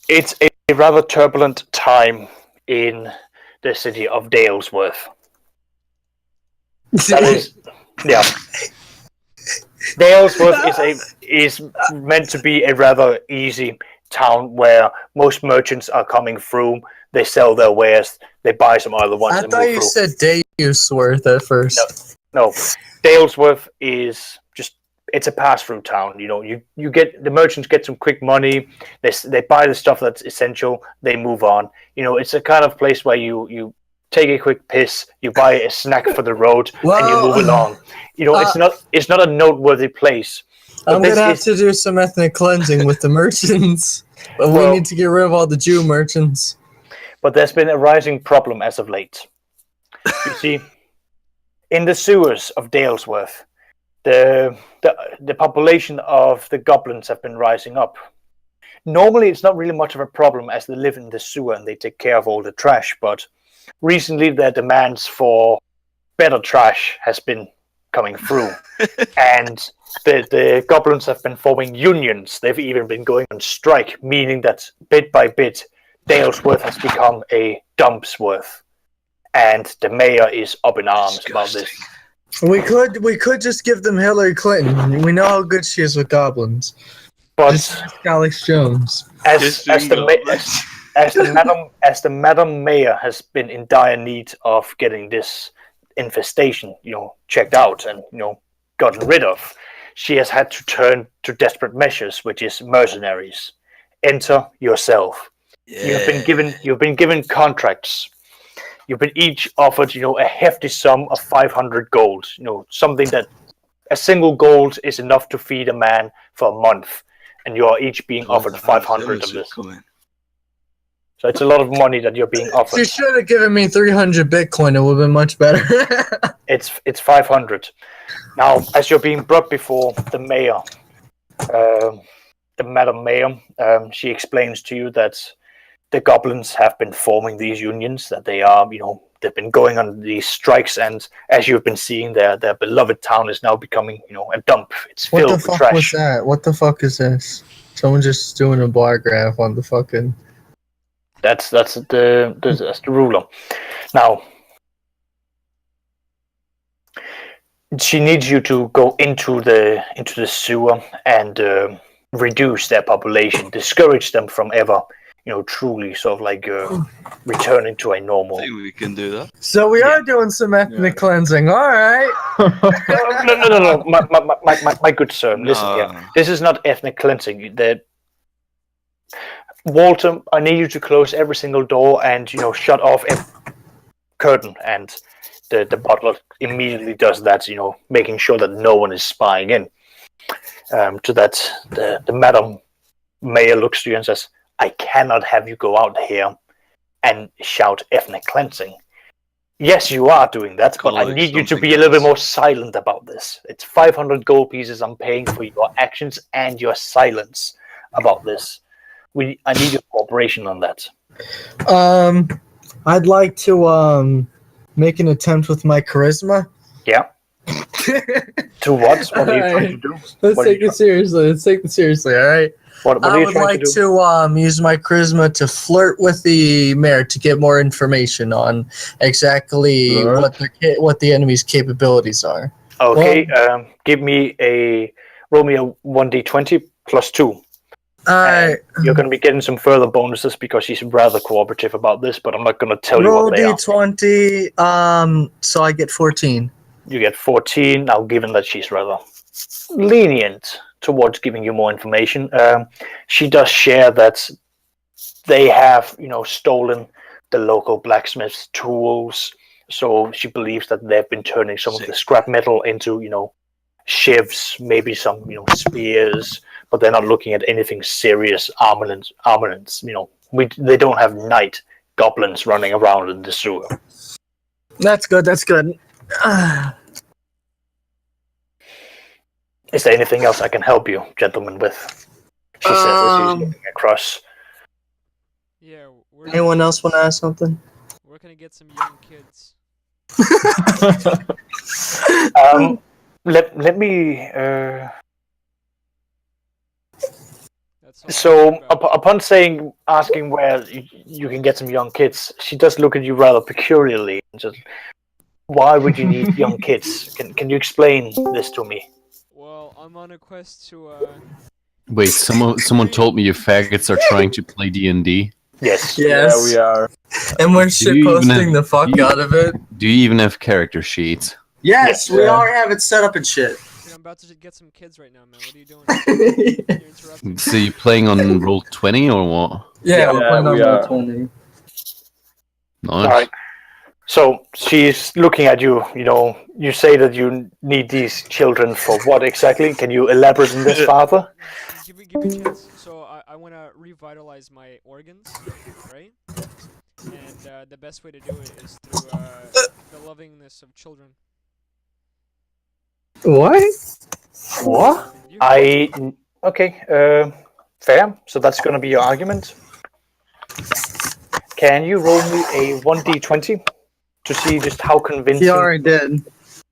It's a rather turbulent time in the city of Dalesworth. That is, yeah. Dalesworth is meant to be a rather easy town where most merchants are coming through. They sell their wares, they buy some other ones, I and thought move you through. said Dalesworth at first. No, Dalesworth is just it's a pass-through town. You know, you get the merchants get some quick money. They buy the stuff that's essential. They move on. You know, it's a kind of place where you take a quick piss, you buy a snack for the road, and you move along. You know, it's not a noteworthy place. I'm gonna have to do some ethnic cleansing with the merchants. But we need to get rid of all the Jew merchants. But there's been a rising problem as of late. You see, in the sewers of Dalesworth, the population of the goblins have been rising up. Normally, it's not really much of a problem as they live in the sewer and they take care of all the trash. But recently, their demands for better trash has been coming through, and the goblins have been forming unions. They've even been going on strike, meaning that bit by bit, Dalesworth has become a Dumpsworth, and the mayor is up in arms about this. We could just give them Hillary Clinton. We know how good she is with goblins. But just ask Alex Jones. As the Madam Mayor has been in dire need of getting this infestation, checked out and gotten rid of, she has had to turn to desperate measures, which is mercenaries. Enter yourself. Yeah. You've been given contracts. You've been each offered, a hefty sum of 500 gold. Something that a single gold is enough to feed a man for a month, and you are each being offered 500 of this. So it's a lot of money that you're being offered. You should have given me 300 Bitcoin. It would have been much better. It's 500. Now, as you're being brought before the mayor, the Madam Mayor, she explains to you that the goblins have been forming these unions, that they are, they've been going on these strikes, and as you've been seeing, their beloved town is now becoming, a dump. It's filled with trash. What the fuck was that? What the fuck is this? Someone just doing a bar graph on the fucking... That's the ruler. Now, she needs you to go into the sewer and reduce their population, discourage them from ever, truly sort of like returning to a normal. I think we can do that. So we are doing some ethnic cleansing, all right? No. My good sir, listen here. This is not ethnic cleansing. Walter, I need you to close every single door and shut off every curtain, and the butler immediately does that, making sure that no one is spying in. To that, the Madam Mayor looks to you and says, I cannot have you go out here and shout ethnic cleansing. Yes, you are doing that, but I need you to be a little bit more silent about this. It's 500 gold pieces I'm paying for your actions and your silence about this. I need your cooperation on that. I'd like to make an attempt with my charisma. Yeah. To what? What are you trying to do? Let's take it seriously, all right? What I would like to use my charisma to flirt with the mayor to get more information on exactly what the enemy's capabilities are. Okay, give me roll me a 1d20 plus 2. You're going to be getting some further bonuses because she's rather cooperative about this, but I'm not going to tell you what they are. Roll d20, so I get 14. You get 14. Now, given that she's rather lenient towards giving you more information, she does share that they have, stolen the local blacksmith's tools. So she believes that they've been turning some of the scrap metal into, shivs, maybe some, spears. But they're not looking at anything serious armaments. They don't have night goblins running around in the sewer. That's good. Is there anything else I can help you, gentlemen, with? She says as she's looking across. Yeah. Anyone else want to ask something? Where can I get some young kids? Let me. So upon asking where you can get some young kids, she does look at you rather peculiarly. And just, why would you need young kids? Can you explain this to me? Well, I'm on a quest to Wait, someone told me you faggots are trying to play D&D. Yes. Yes. Yeah, we are. And we're Do you even shitposting have- the fuck do you- out of it. Do you even have character sheets? Yes, we Yeah. already have it set up and shit. dude, I'm about to get some kids right now, man. What are you doing? You're interrupting. So you playing on roll 20 or what? Yeah, we're Yeah, playing on we are. Roll20. Nice. All right. So she's looking at you. You know, you say that you need these children for what exactly? Can you elaborate on this, Father? Give me a chance. So I want to revitalize my organs, right? And the best way to do it is through the lovingness of children. What? What? Okay. Fair. So that's going to be your argument. Can you roll me a 1d20 to see just how convincing? He already did.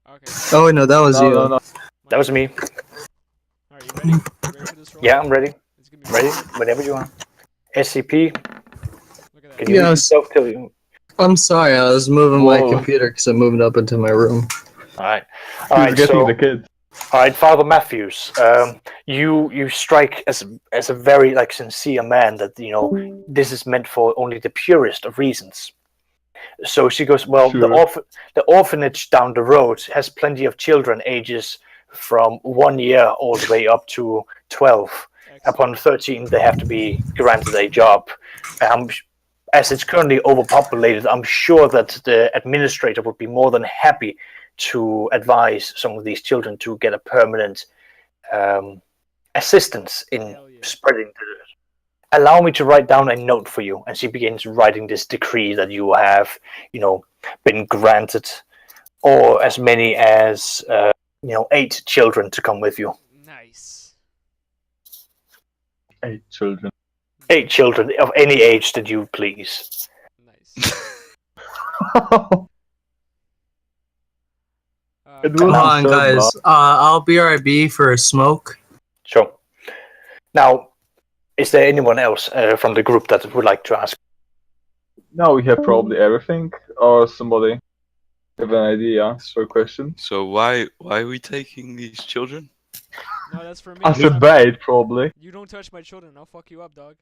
Okay. Oh, no, that was you. No. That was me. Alright, you ready? You ready for this roll? Yeah, I'm ready. It's gonna be Ready? Whenever you are. SCP. Look at Can that. you Yes. yourself tell you? I'm sorry, I was moving my Whoa. computer because I moved up into my room. All right. Who's All right. getting So, the kids? all right, Father Matthews. You strike as a very sincere man that this is meant for only the purest of reasons. So she goes, well, Sure. the orphanage down the road has plenty of children ages from 1 year all the way up to 12. Excellent. Upon 13, they have to be granted a job. As it's currently overpopulated, I'm sure that the administrator would be more than happy to advise some of these children to get a permanent assistance in Hell yeah. spreading the. Allow me to write down a note for you. And she begins writing this decree that you have, been granted, or as many as 8 children to come with you. Nice. 8 children. 8 children of any age that you please. Nice. It Come will- on, so guys. I'll BRB for a smoke. Sure. Now, is there anyone else from the group that would like to ask? Now we have probably everything, or somebody have an idea for a question. So why are we taking these children? No, that's for me. As that's a not- bait, probably. You don't touch my children. I'll fuck you up, dog.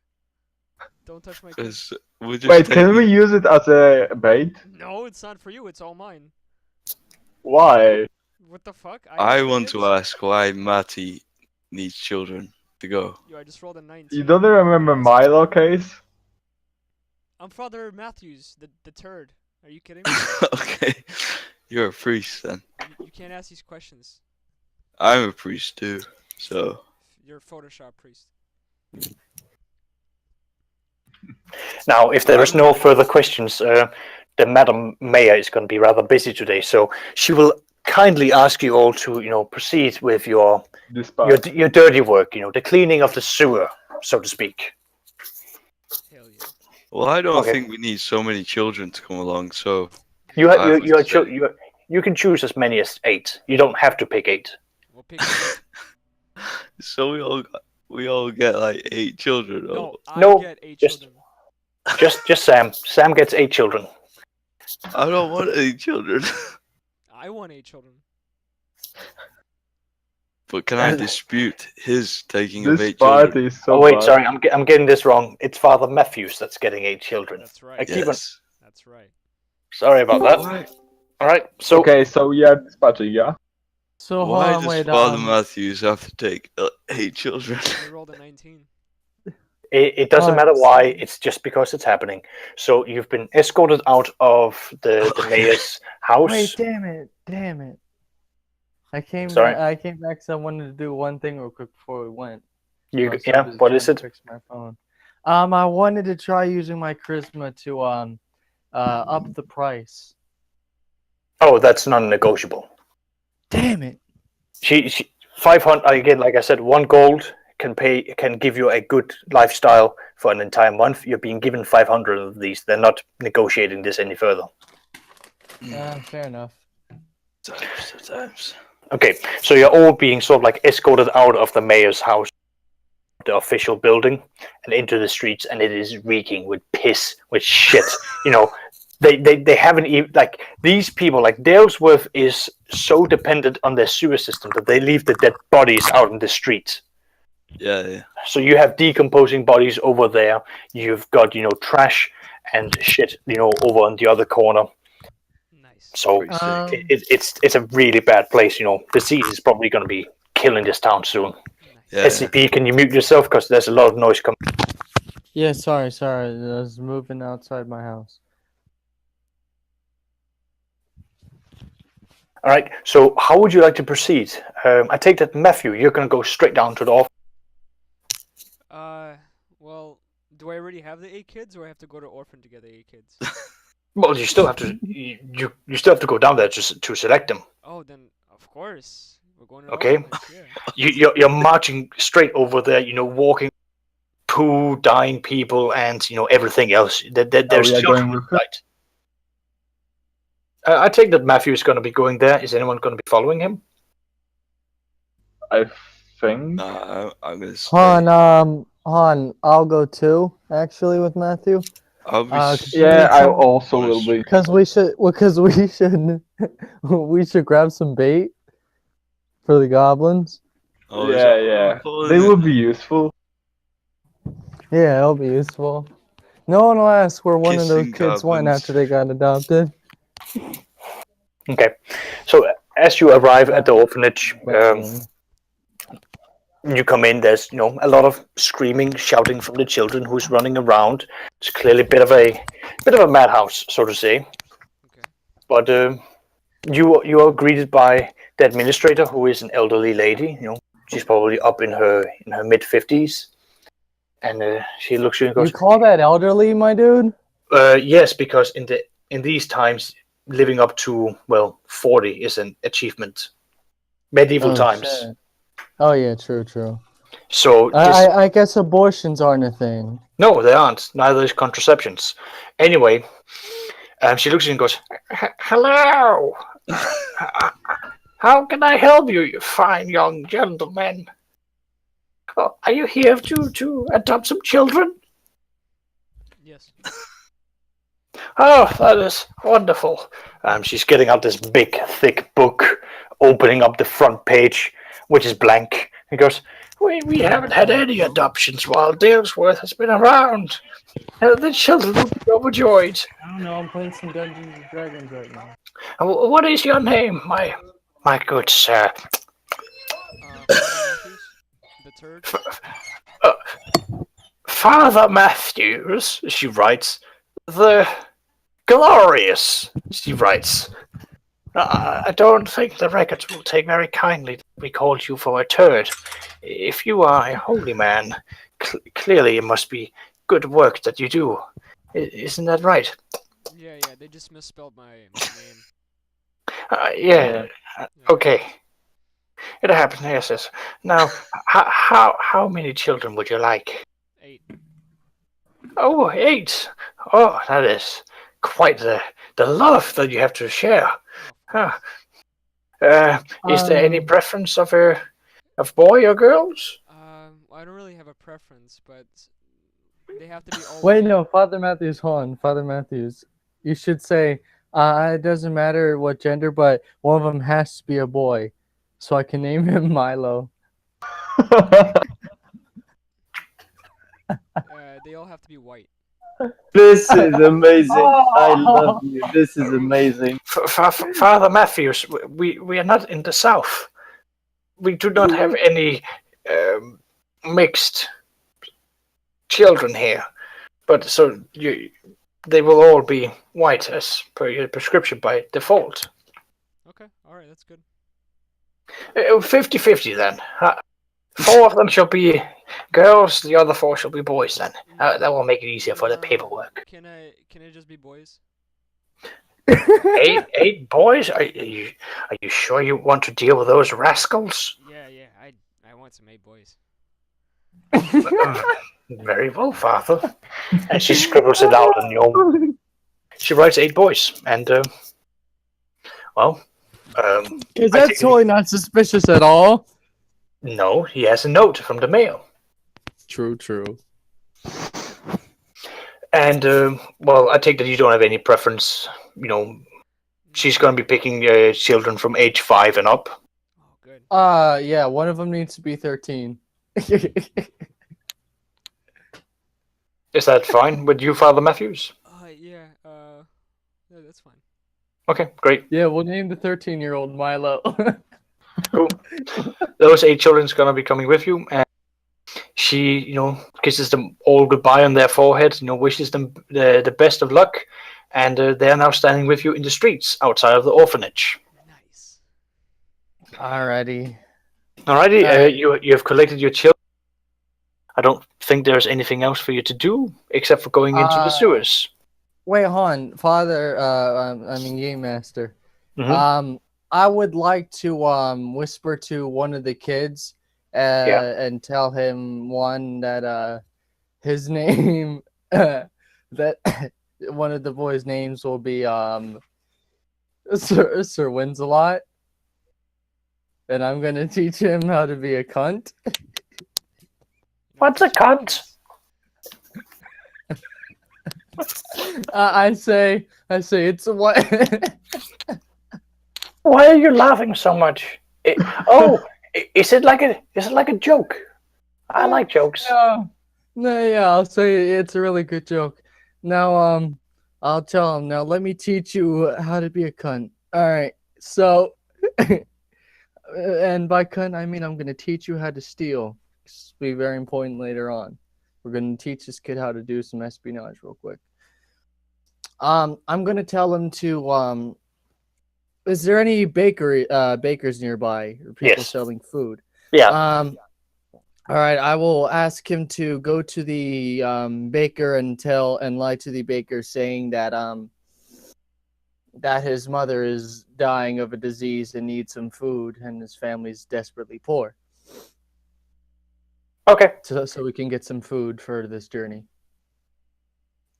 Don't touch my kids. Because we're just Wait, taking... can we use it as a bait? No, it's not for you. It's all mine. Why? What the fuck? I have want kids? to ask why Matty needs children to go. Yo, I just rolled a 19. You don't remember Milo case? I'm Father Matthews, the turd. Are you kidding me? Okay, you're a priest then. You can't ask these questions. I'm a priest too, so... You're a Photoshop priest. Now, if there is no further questions, the Madam Mayor is going to be rather busy today, so she will kindly ask you all to, proceed with your dirty work, the cleaning of the sewer, so to speak. Hell yeah. Well, I don't Okay. think we need so many children to come along, so... You would say- you can choose as many as 8. You don't have to pick 8. We'll pick. So we all get like 8 children. No, I No, get 8 just- children. Just Sam. Sam gets 8 children. I don't want any children. I want 8 children. But can I dispute his taking of This 8 children? party is so Oh wait, bad. sorry, I'm getting this wrong. It's Father Matthews that's getting 8 children. That's I right. keep on. Yes. That's right. Sorry about that. Why, All right, so Okay, so yeah, dispatching, yeah? So hold why on, does wait. Father Matthews have to take 8 children? I rolled a 19. it doesn't Alright, matter why. so- It's just because it's happening. So you've been escorted out of the mayor's house. Wait, damn it. I came Sorry. back. I came back because I wanted to do one thing real quick before we went. You, So I yeah. just What trying is to it? Fix my phone. I wanted to try using my charisma to up the price. Oh, that's non-negotiable. Damn it. She 500 again. Like I said, 1 gold can give you a good lifestyle for an entire month. You're being given 500 of these. They're not negotiating this any further. Fair enough. Sometimes. Okay, so you're all being sort of like escorted out of the mayor's house. the official building and into the streets, and it is reeking with piss, with shit. You know, they haven't even, like, these people, like Dalesworth is so dependent on their sewer system that they leave the dead bodies out in the street. Yeah. So you have decomposing bodies over there. You've got, you know, trash and shit, you know, over on the other corner. Nice. So it's a really bad place. You know, disease is probably going to be killing this town soon. Yeah. SCP, can you mute yourself, because there's a lot of noise coming? Yeah, sorry. I was moving outside my house. All right. So how would you like to proceed? I take that, Mathew, you're going to go straight down to the office. Well, do I already have the 8 kids, or I have to go to orphan to get the 8 kids? Well, you still have to. You still have to go down there to select them. Oh, then of course we're going to. Okay. Yeah. You're marching straight over there. You know, walking, poo, dying people, and you know everything else. There's we going with right. I take that Mathew is going to be going there. Is anyone going to be following him? I think. Nah, I'm gonna stay. Han, I'll go too. Actually, with Matthew. I'll be Yeah, I also will be. Because we should grab some bait for the goblins. Oh, Yeah. They would be useful. Yeah, it'll be useful. No one will ask where one of those Kissing kids went goblins. after they got adopted. Okay. So as you arrive at the orphanage, you come in. There's a lot of screaming, shouting from the children who's running around. It's clearly a bit of a madhouse, so to say. Okay. But you are greeted by the administrator, who is an elderly lady. She's probably up in her mid-50s, and she looks at you and goes, You call that elderly, my dude? Yes, because in these times, living up to 40 is an achievement. Medieval times. Shit. Oh yeah, true. So I guess abortions aren't a thing. no, they aren't. Neither is contraceptions. Anyway, she looks at you and goes, "Hello. How can I help you, you fine young gentleman? Oh, are you here to adopt some children? Yes. Oh, that is wonderful." She's getting out this big, thick book, opening up the front page, which is blank. He goes, we haven't had any adoptions while Dalesworth has been around. The children will be overjoyed. I don't know. I'm playing some Dungeons and Dragons right now. What is your name, my good sir? Matthews, the turd. Father Matthews, she writes. The glorious, she writes. I don't think the records will take very kindly that we called you for a turd. If you are a holy man, clearly it must be good work that you do. Isn't that right? Yeah, they just misspelled my name. Yeah. Okay. It happened. Yes. Now, how many children would you like? 8. Oh, 8. Oh, that is quite the love that you have to share. Huh. Is there any preference of boy or girls? I don't really have a preference, but they have to be all. Wait, no, Father Matthews, hold on. Father Matthews, you should say, it doesn't matter what gender, but one of them has to be a boy, so I can name him Milo. They all have to be white. This is amazing. I love you. This is amazing. Father Matthews, we are not in the South. We do not have any mixed children here. But so they will all be white as per your prescription by default. Okay, alright, that's good. 50-50 then. 4 of them shall be girls, the other 4 shall be boys then. That will make it easier for the paperwork. Can I just be boys? 8 boys? Are you sure you want to deal with those rascals? Yeah, I want some 8 boys. Very well, Father. And she scribbles it out and she writes 8 boys. And Because that's totally not suspicious at all. No, he has a note from the mail. True. And well, I take that you don't have any preference. You know, she's going to be picking children from age 5 and up. Oh, good. Yeah, one of them needs to be 13. Is that fine with you, Father Matthews? Yeah. Yeah, that's fine. Okay, great. Yeah, we'll name the 13-year-old Milo. Cool. Those 8 children's going to be coming with you, and she, you know, kisses them all goodbye on their forehead, you know, wishes them the best of luck, and they are now standing with you in the streets outside of the orphanage. Nice. Alrighty. Alrighty, you have collected your children. I don't think there's anything else for you to do except for going into the sewers. Wait, hon, Father. I mean, Game Master. Mhm. I would like to whisper to one of the kids and tell him that his name that one of the boys' names will be Sir Winsalot, and I'm gonna teach him how to be a cunt. What's a cunt? I say it's what. Why are you laughing so much? Is it like a joke? I like jokes. No, yeah, I'll say it's a really good joke. Now, I'll tell him. Now, let me teach you how to be a cunt. All right, so, and by cunt, I mean I'm gonna teach you how to steal. This will be very important later on. We're gonna teach this kid how to do some espionage real quick. I'm gonna tell him to is there any bakers nearby or people selling food? Yeah. All right, I will ask him to go to the baker and lie to the baker, saying that that his mother is dying of a disease and needs some food, and his family's desperately poor. Okay. So we can get some food for this journey.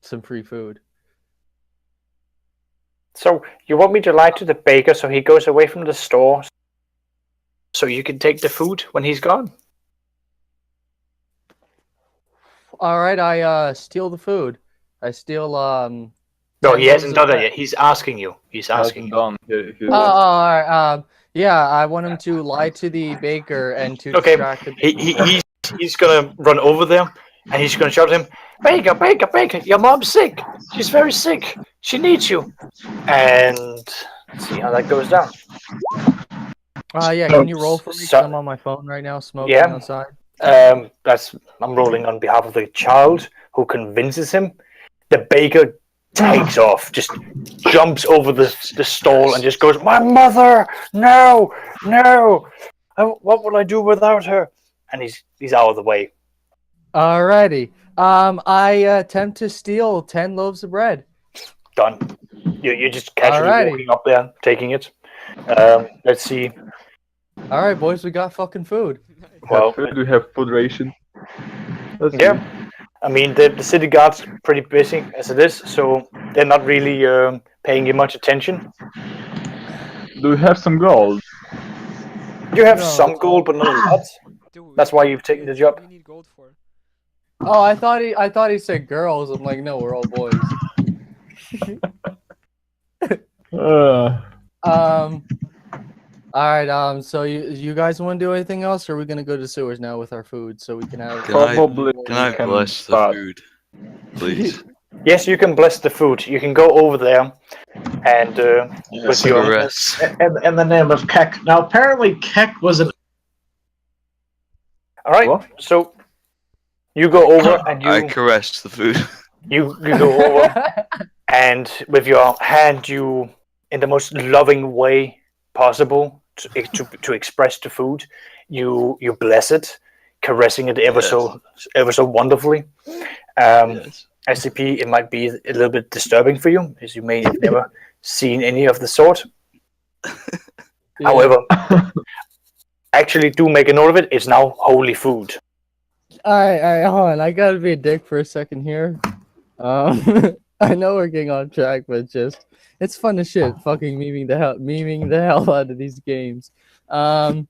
Some free food. So you want me to lie to the baker so he goes away from the store so you can take the food when he's gone? All right, I steal the food. I steal No, he hasn't done that yet. He's asking you. He's asking you. Done. all right. Yeah, I want him to lie to the baker and to distract the baker. He's gonna run over there and he's gonna shout at him, "Baker, baker, baker! Your mom's sick. She's very sick. She needs you." And let's see how that goes down. Yeah, can you roll for me? 'Cause I'm on my phone right now, smoking outside. I'm rolling on behalf of the child who convinces him. The baker takes off, just jumps over the stall and just goes, "My mother! No, no! What will I do without her?" And he's out of the way. Alrighty. I attempt to steal 10 loaves of bread. Done. You're just casually walking up there, taking it. Let's see. All right, boys, we got fucking food. Well, we have food ration. Let's see. I mean, the city guard's pretty busy as it is, so they're not really paying you much attention. Do we have some gold? You have some gold, but not a lot. Dude, That's why you've taken the job. What do you need gold for? Oh, I thought he said girls. I'm like, no, we're all boys. All right. So you guys want to do anything else, or are we gonna go to sewers now with our food so we can have? Can I bless the food, please? Yes, you can bless the food. You can go over there and with your caress. In the name of Keck. Now, apparently, Keck was an. All right. What? So you go over and I caress the food. You go over and with your hand, you, in the most loving way possible, to express the food, you bless it, caressing it ever so wonderfully. SCP, it might be a little bit disturbing for you, as you may have never seen any of the sort. However, actually do make a note of it. It's now holy food. All right, hold on. I gotta be a dick for a second here. I know we're getting on track, but it's fun as shit. Fucking memeing the hell out of these games. I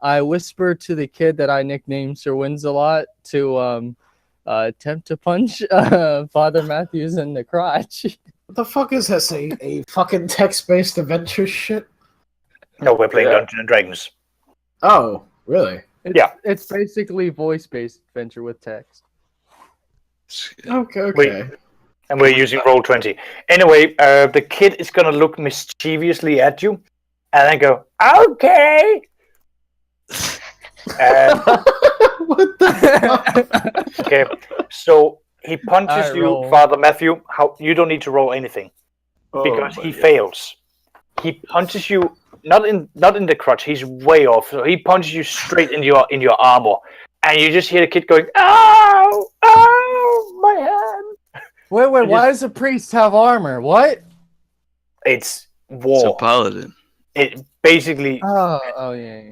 I whisper to the kid that I nicknamed Sir Wins-a-Lot to attempt to punch Father Matthews in the crotch. What the fuck is this? A fucking text-based adventure shit? No, we're playing Dungeons and Dragons. Oh, really? It's basically voice-based adventure with text. Okay. And we're using Roll20. Anyway, the kid is going to look mischievously at you and then go, okay. What the fuck? Okay, so he punches you, roll. Father Mathew. You don't need to roll anything because he fails. He punches you not in the crotch. He's way off. So he punches you straight in your armor, and you just hear the kid going, "Ow! Ow! My hand!" Wait, why does a priest have armor? What? It's It's war. a paladin. It basically. Oh yeah.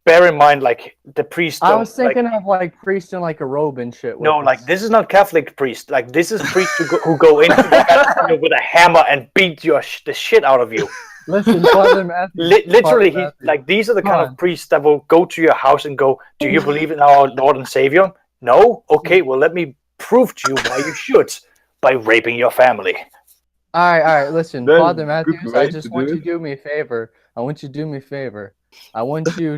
Bear in mind, like the priest. I was thinking of like priest in like a robe and shit. No, like this is not Catholic priest. Like this is priests who go into the battlefield with a hammer and beat the shit out of you. Listen, Father Matthew. Literally, Father Matthew. like these are the kind Come of on. priests that will go to your house and go, "Do you believe in our Lord and Savior?" No. Okay, well let me prove to you why you should by raping your family. All right. Listen, That's Father a Matthews. good I way just to want do you to do me a favor. I want you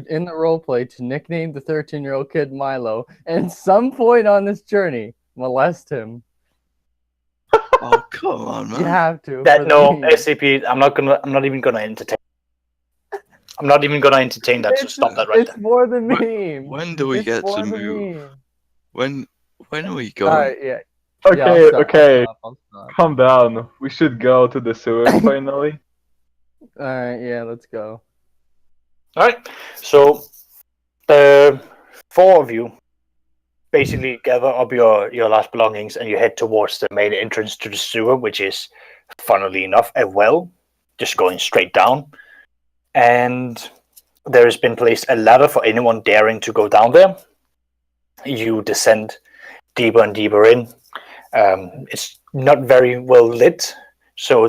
in the roleplay to nickname the 13-year-old kid Milo, and some point on this journey, molest him. Oh, come on, You man. have to. That for the no, meme. SCP. I'm not even gonna entertain. I'm not even gonna entertain that. So stop that right It's there. for the meme. When do we It's get for to the move? meme. When are we All going? right, yeah. Okay, Yeah, I'll stop, okay. I'll stop. Calm down. We should go to the sewers finally. All right, yeah, let's go. All right. So the four of you basically gather up your last belongings and you head towards the main entrance to the sewer, which is, funnily enough, a well, just going straight down. And there has been placed a ladder for anyone daring to go down there. You descend deeper and deeper in. It's not very well lit, so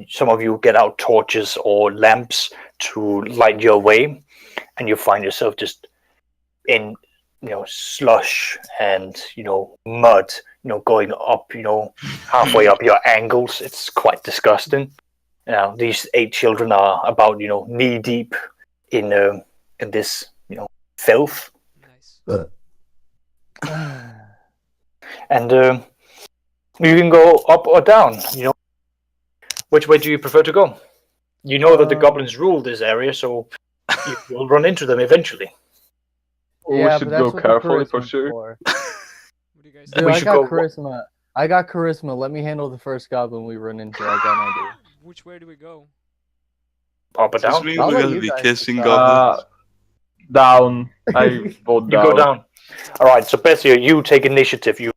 some of you get out torches or lamps to light your way, and you find yourself just in slush and mud, going up, halfway up your ankles. It's quite disgusting. Now these 8 children are about knee deep in this filth, Nice. and you can go up or down. Which way do you prefer to go? You know that the goblins rule this area, so you will run into them eventually. We Yeah, should but that's go what the carefully for charisma's sure. for. What do you guys Dude, We I should got go- charisma. I got charisma. Let me handle the first goblin we run into. I got an idea. Which way do we go? Up or Does this down? mean I'll we're let going you to be guys kissing decide. goblins? Down. I vote You down. go down. All right, so Bessie, you take initiative. You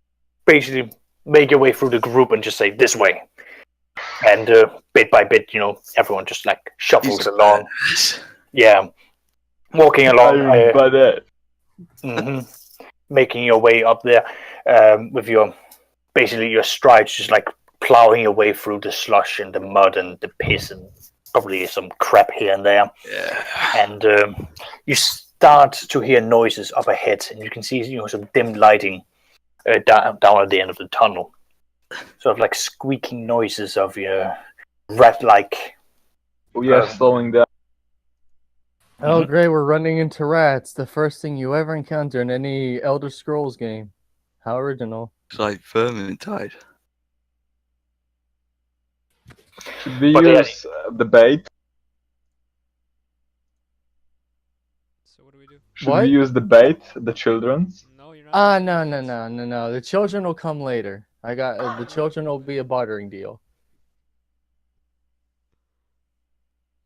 basically make your way through the group and just say this way, and bit by bit, everyone just like shuffles along. Yeah, walking along, I'm bad at. making your way up there with your strides, just like plowing your way through the slush and the mud and the piss and probably some crap here and there. Yeah. And you start to hear noises up ahead, and you can see some dim lighting down at the end of the tunnel, sort of like squeaking noises of your rat-like. We are slowing down. Oh, great, we're running into rats. The first thing you ever encounter in any Elder Scrolls game. How original. It's like Vermintide. Should we But yeah. use the bait? So what do we do? Should What? we use the bait, the children's? No, you're not. No. The children will come later. The children will be a bartering deal.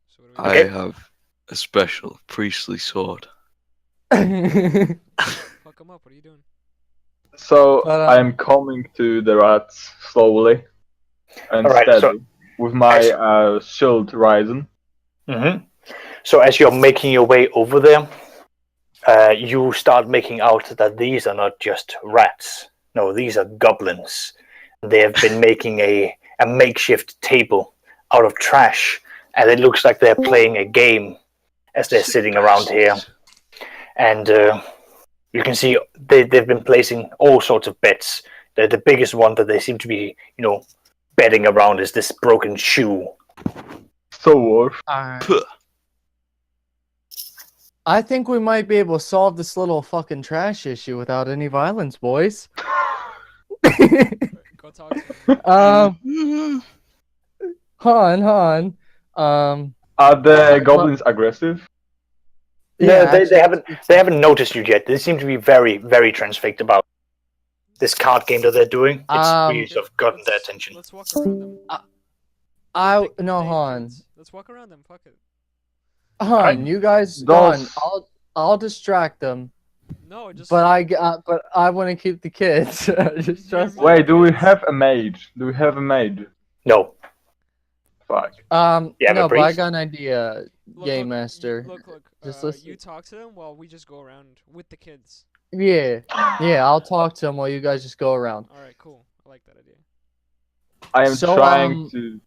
So what do we I Okay. have a special priestly sword. do? Fuck 'em up. What are you doing? So But, I am coming to the rats slowly and Alright, steady so- with my shield rising. So as you're making your way over there, you start making out that these are not just rats. No, these are goblins. They have been making a makeshift table out of trash, and it looks like they're playing a game as they're sitting around here. and you can see they've been placing all sorts of bets. The biggest one that they seem to be, betting around is this broken shoe. So Worth. Puh. I think we might be able to solve this little fucking trash issue without any violence, boys. Go talk to him. Han. Are the goblins aggressive? No, they actually, haven't noticed you yet. They seem to be very, very transfixed about this card game that they're doing. It's really sort of gotten their attention. Let's walk around them. No, Take Han. kids. Let's walk around them. Fuck it. Han, you guys Those- gone. I'll distract them. No, just. But I want to keep the kids. Just trust me. Wait, do we have a maid? No. Fuck. You have a No, but I priest? got an idea, Game look, Master. Look. Just listen. You talk to them while we just go around with the kids. Yeah, I'll talk to them while you guys just go around. All right, cool. I like that idea. I am So, trying to.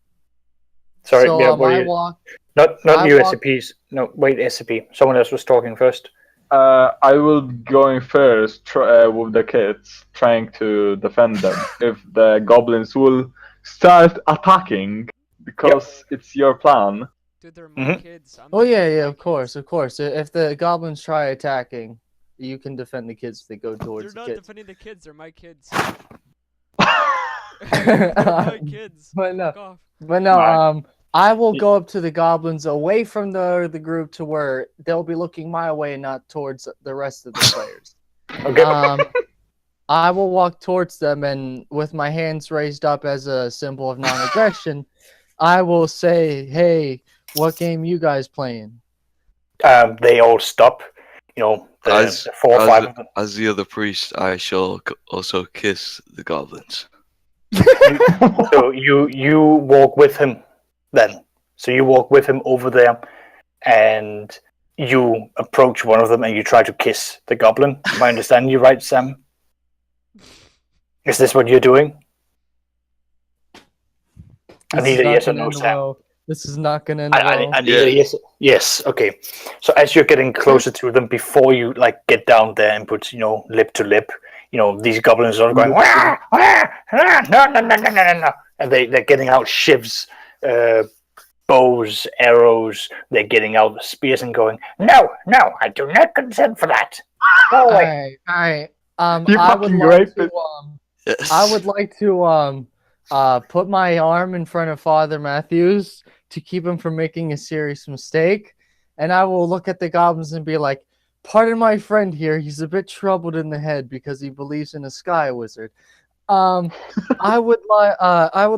Sorry, so yeah, I walk. not I you walk- SCPs. No, wait, SCP. Someone else was talking first. I will going first with the kids, trying to defend them. If the goblins will start attacking, because it's your plan. Dude, they're my Mhm. kids. I'm Oh yeah, defending yeah, my of course, kids. of course. If the goblins try attacking, you can defend the kids if they go They're towards the not kids. defending the kids. They're my kids. They're my kids. But no, Fuck off. Right. I will go up to the goblins away from the group to where they'll be looking my way and not towards the rest of the players. Okay. I will walk towards them and with my hands raised up as a symbol of non-aggression, I will say, "Hey, what game you guys playing?" They all stop. The As, 4 or 5 of them. as the other priest, I shall also kiss the goblins. So you walk with him then. So you walk with him over there, and you approach one of them and you try to kiss the goblin. Am I understanding you right, Sam? Is this what you're doing? I need a yes or no, Sam. This is not gonna end well. I need a yes. Yes. Okay. So as you're getting closer to them, before you get down there and put lip to lip, these goblins are going wah, wah, ah, no, and they're getting out shivs, bows, arrows. They're getting out spears and going, no, I do not consent for that. Go away. All right. You I would fucking like rapist. to. Yes. I would like to put my arm in front of Father Matthews to keep him from making a serious mistake, and I will look at the goblins and be like, "Pardon my friend here. He's a bit troubled in the head because he believes in a sky wizard. I would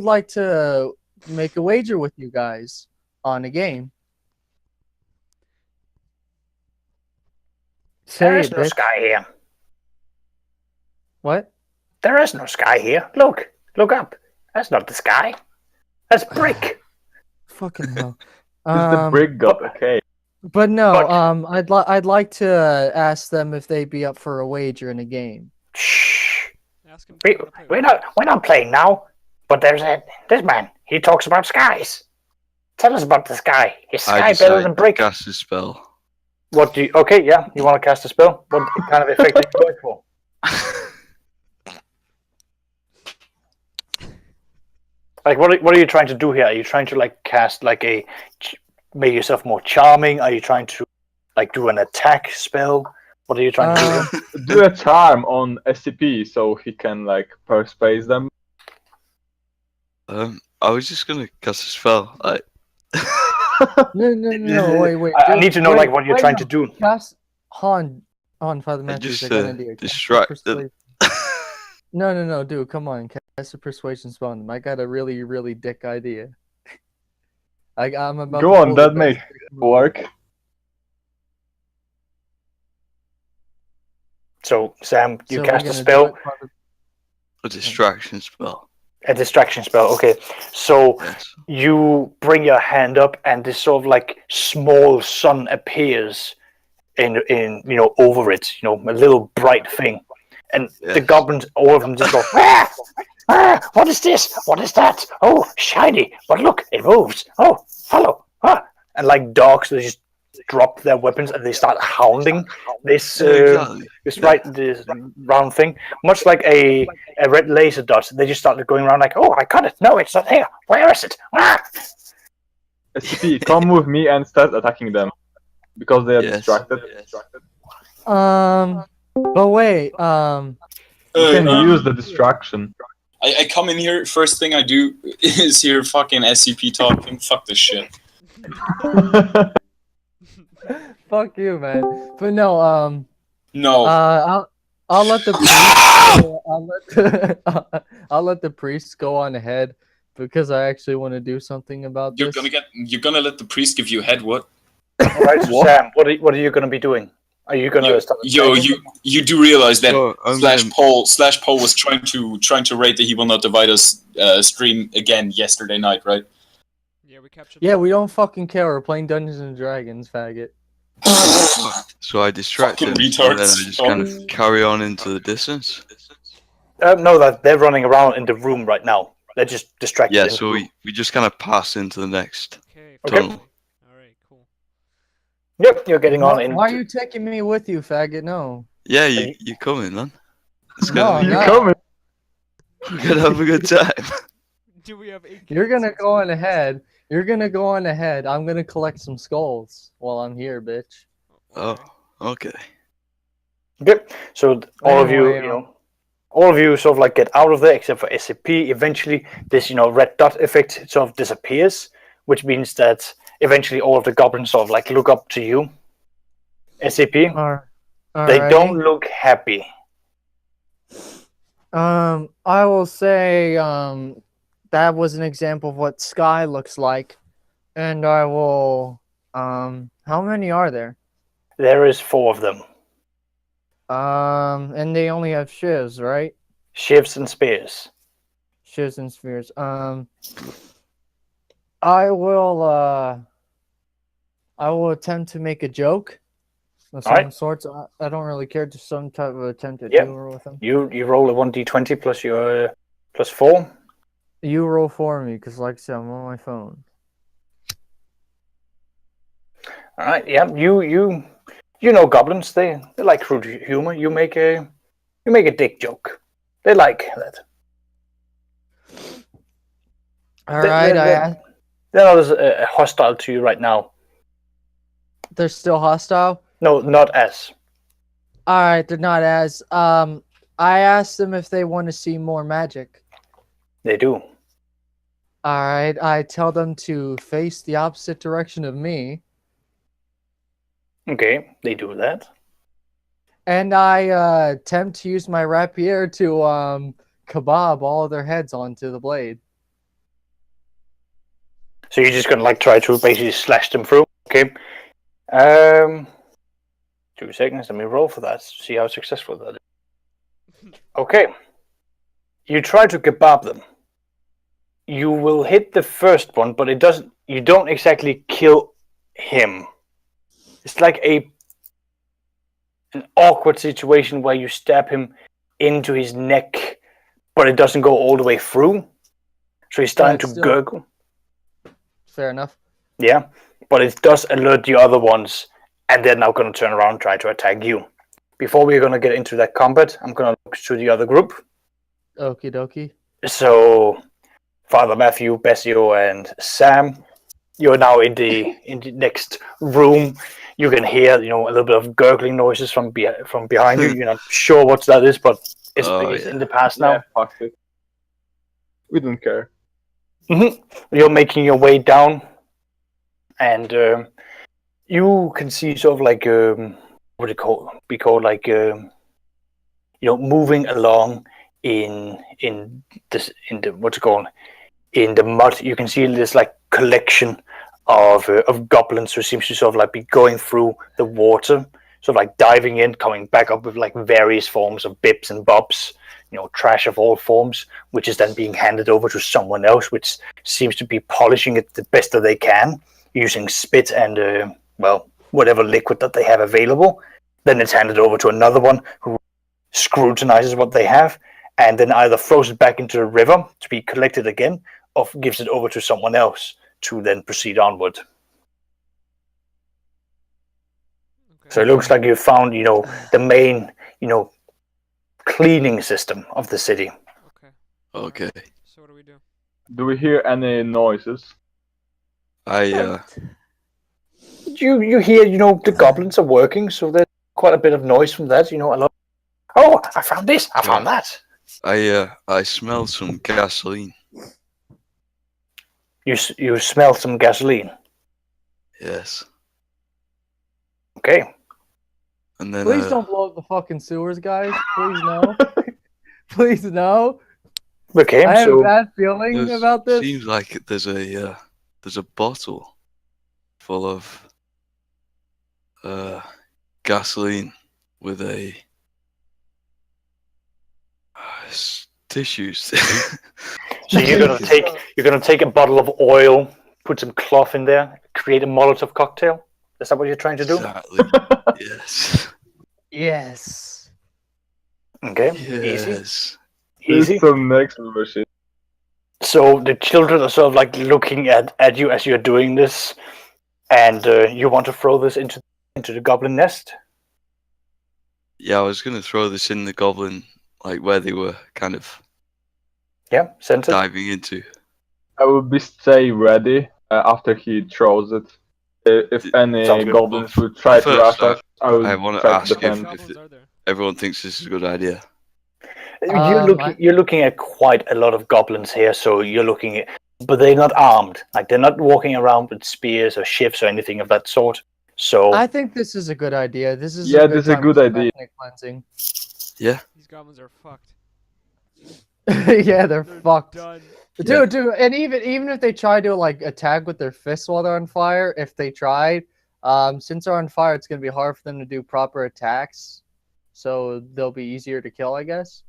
like to make a wager with you guys on a game." There Say is it, no bitch. sky here. What? There is no sky here. Look up. That's not the sky. That's brick. Fucking hell. Is the brick god okay? But no, But- I'd like to ask them if they'd be up for a wager in a game. Shh. Ask him. We're not playing now. But there's this man. He talks about skies. Tell us about the sky. Is I sky better than decide to brick? cast a spell. What do you? Okay, yeah. You want to cast a spell? What kind of effect are you going for? What are you trying to do here? Are you trying to cast make yourself more charming? Are you trying to do an attack spell? What are you trying to do? Do a charm on SCP so he can persuade them. I was just gonna cast a spell. No, wait. I need to know what you're trying to do. Cast Han, Father Matthews. just, I got an idea. Cast distract them. persuasion. No, dude, come on, cast a persuasion spell on them. I got a really, really dick idea. I'm about. Go to on, pull the that best makes dick move. work. So, Sam, you So we're cast a gonna do spell, it, Father- A distraction spell. a distraction spell. Okay, so Yes. you bring your hand up, and this sort of small sun appears in over it. A little bright thing, and the Yes. goblins, all of them, just go. "Ah! Ah! What is this? What is that? Oh, shiny! But look, it moves. Oh, follow! Ah!" And like dogs, they just drop their weapons and they start hounding this this round thing, much like a red laser dot. They just started going around like, "Oh, I got it! No, it's not here. Where is it?" Ah! SCP, come with me and start attacking them because they are distracted. But wait, You can use the distraction. I come in here, first thing I do is hear fucking SCP talking. Fuck this shit. fuck you, man. But no, No. I'll let the priest I'll let the priests go on ahead because I actually want to do something about You're this. gonna let the priest give you a head, what? All right, so Sam, what are you going to be doing? Are you going to start? You do realize that Oh, slash Paul was trying to rate that he will not divide us stream again yesterday night, right? Yeah, we captured. Yeah, we don't fucking care. We're playing Dungeons and Dragons, faggot. So I distract him, Fucking and then I retards. just kind of carry on into the distance. No, that they're running around in the room right now. They're just distracted. Yeah, in the so room. we just kind of pass into the next Okay. tunnel. All right. Cool. Yep, you're getting on in. Why are you taking me with you, faggot? No. Yeah, you coming, man. It's No, gonna I'm be not. coming. We're gonna have a good time. Do we have 8? You're gonna go on ahead. You're gonna go on ahead. I'm gonna collect some skulls while I'm here, bitch. Oh, okay. Good. So all of you, Anyway, all of you sort of like get out of there except for SCP. Eventually, this red dot effect sort of disappears, which means that eventually all of the goblins sort of like look up to you. SCP. They don't look happy. I will say, that was an example of what Sky looks like, and I will, how many are there? There is 4 of them. And they only have shivs, right? Shivs and spears. Shivs and spears. I will attempt to make a joke of some Alright. sorts. I don't really care, just some type of attempt at Yep. humor with them. You roll a 1d20 plus your plus 4. You roll for me, because like I said, I'm on my phone. All right. Yeah. You know goblins. They like crude humor. You make a dick joke. They like that. Alright, They're not as hostile to you right now. they're still hostile? No, not as. Alright, they're not as. I asked them if they want to see more magic. They do. Alright, I tell them to face the opposite direction of me. Okay, they do that. And I attempt to use my rapier to kebab all of their heads onto the blade. So you're just gonna like try to basically slash them through. Okay. 2 seconds. Let me roll for that. See how successful that is. Okay. You try to kebab them. You will hit the first one, but it doesn't. You don't exactly kill him. It's like an awkward situation where you stab him into his neck, but it doesn't go all the way through. So he's starting to gurgle. Fair enough. Yeah, but it does alert the other ones, and they're now going to turn around and try to attack you. Before we're going to get into that combat, I'm going to look to the other group. Okie dokie. So, Father Mathew, Bessio, and Sam, you're now in the next room. You can hear, a little bit of gurgling noises from behind you. You're not sure what that is, but it's in the past now. Yeah, fuck it. We don't care. You're making your way down, and you can see sort of like what it be called like moving along in the what's it called, in the mud. You can see this like collection of goblins who seems to sort of like be going through the water, sort of like diving in, coming back up with like various forms of bibs and bobs, trash of all forms, which is then being handed over to someone else, which seems to be polishing it the best that they can, using spit and whatever liquid that they have available. Then it's handed over to another one who scrutinizes what they have, and then either throws it back into the river to be collected again, or gives it over to someone else to then proceed onward. So it looks like you found, the main, cleaning system of the city. Okay. Okay. So what do we do? Do we hear any noises? I You hear, the goblins are working, so there's quite a bit of noise from that. A lot. Oh, I found this. I found that. I smell some gasoline. You smell some gasoline. Yes. Okay. And then Please don't blow up the fucking sewers, guys. Please no. Please no. Okay. I have So a bad feeling about this. Seems like there's a bottle full of gasoline with a tissues. So you're gonna take a bottle of oil, put some cloth in there, create a Molotov cocktail. Is that what you're trying to do? Exactly. Yes. Yes. Okay. Yes. Easy. It's some next level shit. So the children are sort of like looking at you as you're doing this, and you want to throw this into the goblin nest. Yeah, I was gonna throw this in the goblin, like where they were kind of Send it. diving into. I will stay ready after he throws it. If any Sounds good. goblins will try to First, rush us, I will I want to try ask to if, defend. Goblins are there? everyone thinks this is a good idea. You're looking at quite a lot of goblins here, so you're looking at, but they're not armed. Like they're not walking around with spears or shivs or anything of that sort. So I think this is a good idea. This is Yeah, a good this is a time good for idea. ethnic cleansing. Yeah. These goblins are fucked. Yeah, they're fucked. Done. Dude, and even if they try to like attack with their fists while they're on fire, if they tried, since they're on fire, it's gonna be hard for them to do proper attacks. So they'll be easier to kill, I guess.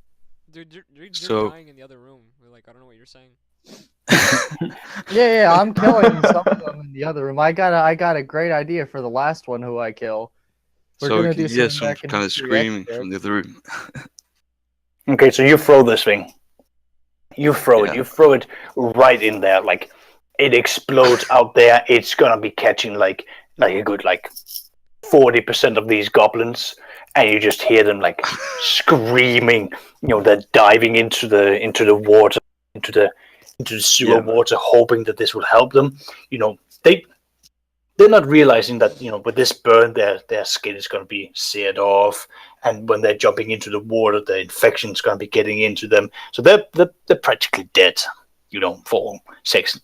Dude, you're So- dying in the other room. We're like, I don't know what you're saying. Yeah, I'm killing some of them in the other room. I got a great idea for the last one who I kill. We're So gonna we can do hear some some back in kind of history screaming expert. from the other room. okay, so you throw this thing. You throw it. Yeah. You throw it right in there. Like it explodes out there. It's gonna be catching like a good 40% of these goblins, and you just hear them like screaming. They're diving into the water, into the sewer water, hoping that this will help them. They're not realizing that with this burn, their skin is going to be seared off, and when they're jumping into the water, the infection is going to be getting into them. So they're practically dead. For sakes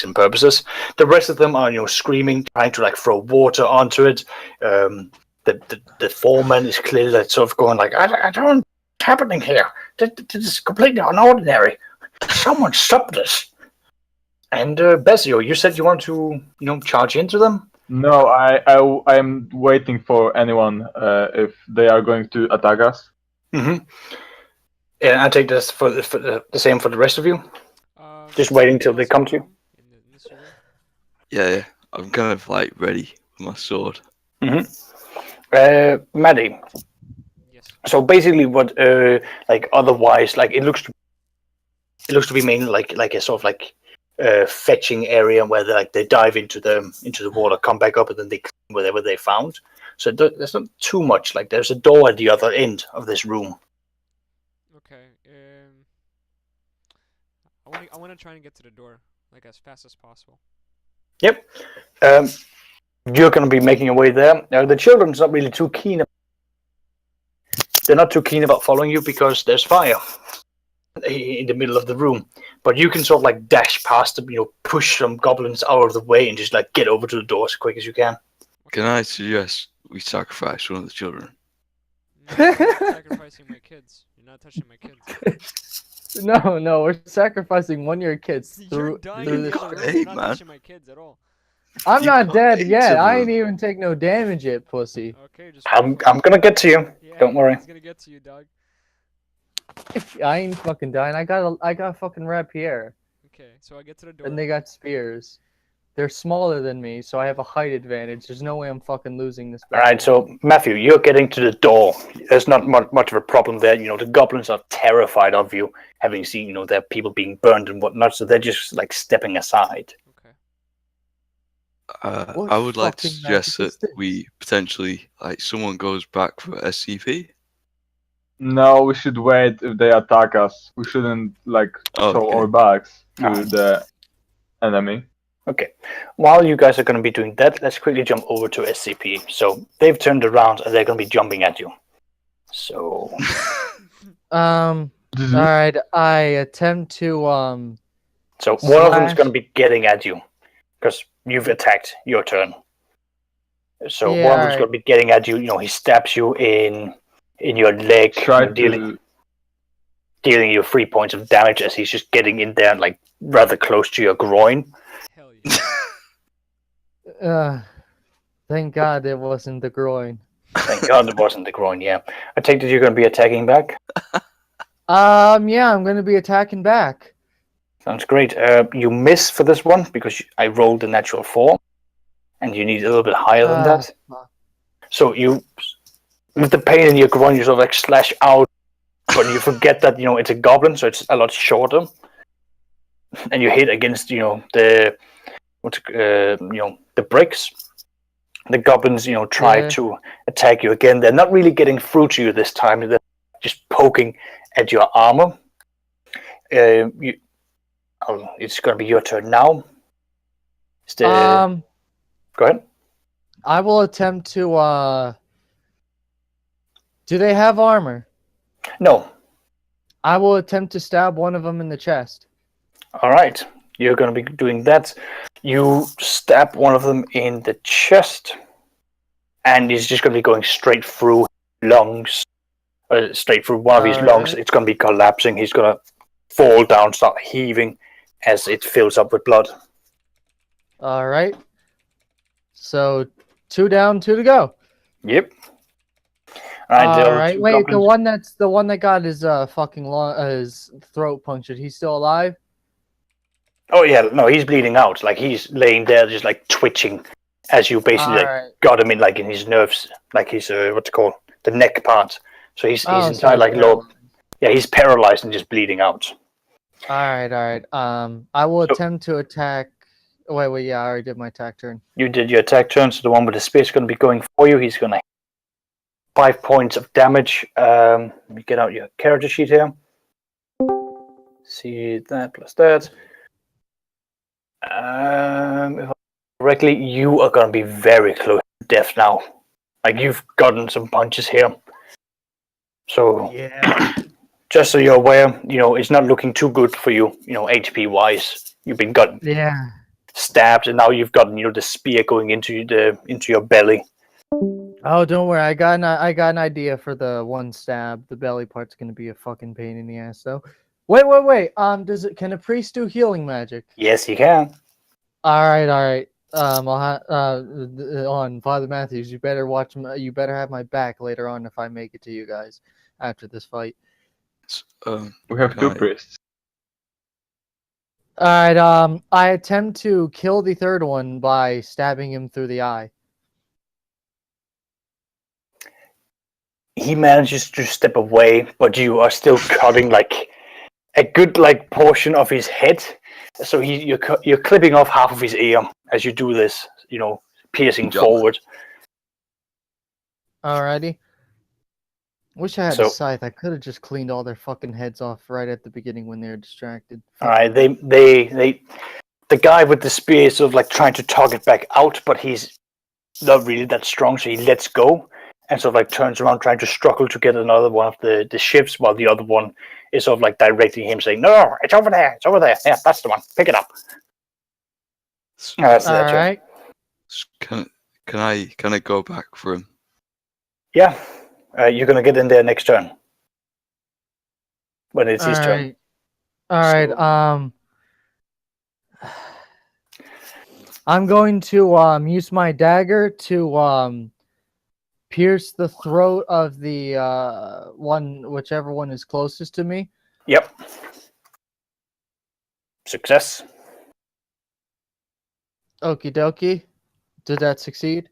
and purposes. The rest of them are screaming, trying to throw water onto it. The foreman is clearly sort of going like, I don't know what's happening here. This is completely unordinary. Someone stop this. And Besio, you said you want to, charge into them? No, I am waiting for anyone if they are going to attack us. Mm-hmm. And I take this for the same for the rest of you. Just waiting till they come to you. Yeah. I'm kind of ready with my sword. Mm-hmm. Maddie. Yes. So basically, what otherwise it looks to be mainly like a sort of fetching area where they dive into the water, come back up, and then they clean whatever they found. So there's not too much. There's a door at the other end of this room. Okay. I want to try and get to the door as fast as possible. Yep. You're going to be making your way there. Now, the children's not really too keen. They're not too keen about following you because there's fire in the middle of the room. But you can sort of dash past them, push some goblins out of the way and just get over to the door as quick as you can. Can I suggest we sacrifice one of the children? No, you're not sacrificing my kids. You're not touching my kids. No, we're sacrificing one of your kids You're through dying this. in the other room. Hey, You're not man. touching my kids at all. I'm You not got dead 8 yet. of I them. ain't even take no damage yet, pussy. Okay, just. I'm going to get to you. Yeah, Don't worry. He's gonna get to you, dog. I ain't fucking dying. I got a fucking rapier, Okay, so I get to the door. and they got spears. They're smaller than me, so I have a height advantage. There's no way I'm fucking losing this All right, so Matthew, you're getting to the door. There's not much of a problem there. The goblins are terrified of you, having seen, their people being burned and whatnot. So they're just stepping aside. Okay. What I would like to fucking suggest magic is that this? we potentially, like, someone goes back for SCP. No, we should wait if they attack us. We shouldn't like show Okay. our backs to Ah. the enemy. Okay. While you guys are going to be doing that, let's quickly jump over to SCP. So they've turned around and they're going to be jumping at you. So All right. I attempt to so one of them is Slash. going to be getting at you because you've attacked your turn. So Yeah, one of them's alright. going to be getting at you. You know, he stabs you in your leg, Try dealing to. you 3 points of damage as he's just getting in there, like rather close to your groin. Hell yeah. Thank God it wasn't the groin. Thank God it wasn't the groin. Yeah, I take that you're going to be attacking back. Yeah, I'm gonna be attacking back. Sounds great. You miss for this one because I rolled a natural 4, and you need a little bit higher than that. Fuck. So you, with the pain in your groin, you sort of like slash out, but you forget that it's a goblin, so it's a lot shorter, and you hit against the the bricks. The goblins try to attack you again. They're not really getting through to you this time. They're just poking at your armor. It's going to be your turn now. Go ahead. I will attempt to do they have armor? No. I will attempt to stab one of them in the chest. All right. You're going to be doing that. You stab one of them in the chest, and he's just going to be going straight through lungs. Straight through one of his lungs. It's going to be collapsing. He's going to fall down, start heaving as it fills up with blood. All right. So 2 down, 2 to go. Yep. All right. Wait, the one that got his his throat punctured. He's still alive? Oh yeah, no, he's bleeding out. Like he's laying there, just like twitching, as you basically got him in like in his nerves, like his what's it called, the neck part. So he's entire like low. Yeah, he's paralyzed and just bleeding out. All right. I will attempt to attack. Wait. Yeah, I already did my attack turn. You did your attack turn, so the one with the spear is going to be going for you. He's going to 5 points of damage. Let me get out your character sheet here. See that plus that. If I remember correctly, you are going to be very close to death now. Like you've gotten some punches here. So yeah. Just so you're aware, it's not looking too good for you. HP wise, you've been gotten stabbed, and now you've gotten the spear going into your belly. Oh, don't worry. I got an idea for the one stab. The belly part's gonna be a fucking pain in the ass, though. Wait. Can a priest do healing magic? Yes, he can. All right. On Father Matthews, you better watch. You better have my back later on if I make it to you guys after this fight. We have 2 priests. All right. I attempt to kill the third one by stabbing him through the eye. He manages to step away, but you are still cutting like a good portion of his head. So you're clipping off half of his ear as you do this. Piercing forward. Alrighty. Wish I had a scythe. I could have just cleaned all their fucking heads off right at the beginning when they were distracted. All right, the guy with the spear is sort of like trying to target back out, but he's not really that strong, so he lets go and sort of like turns around trying to struggle to get another one of the ships, while the other one is sort of like directing him, saying, "No, it's over there. It's over there. Yeah, that's the one. Pick it up." That's all right. Can I go back for him? Yeah. You're going to get in there next turn. When it's his turn. All right. I'm going to use my dagger to pierce the throat of the whichever one is closest to me. Yep. Success. Okie dokie. Did that succeed?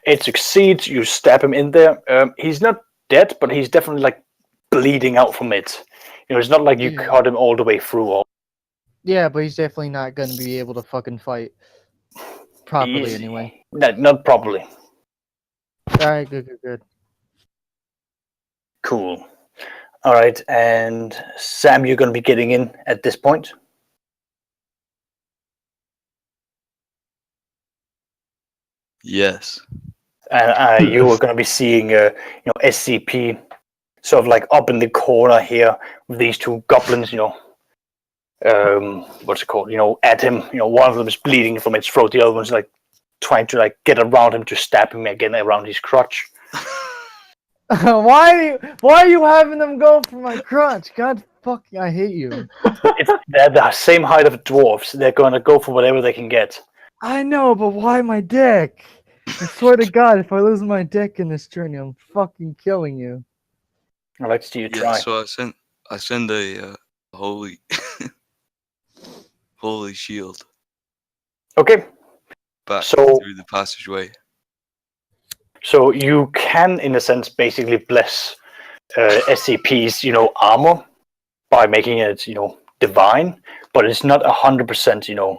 It succeeds. You stab him in there. He's not dead, but he's definitely like bleeding out from it. It's not like you cut him all the way through. Yeah, but he's definitely not going to be able to fucking fight. properly Easy. anyway. Not properly. All right, good. Cool. All right, and Sam, you're going to be getting in at this point. Yes. And you are going to be seeing, SCP sort of like up in the corner here with these two goblins, what's it called? At him. One of them is bleeding from its throat. The other one's like trying to like get around him to stab him again around his crotch. Why are you having them go for my crotch? God fucking, I hate you. They're the same height of dwarves. They're going to go for whatever they can get. I know, but why my dick? I swear to God, if I lose my dick in this journey, I'm fucking killing you. I'd like to see you Yeah, try. so I send a holy holy shield Okay. back So- through the passageway. So you can, in a sense, basically bless SCP's, armor by making it, divine, but it's not 100%,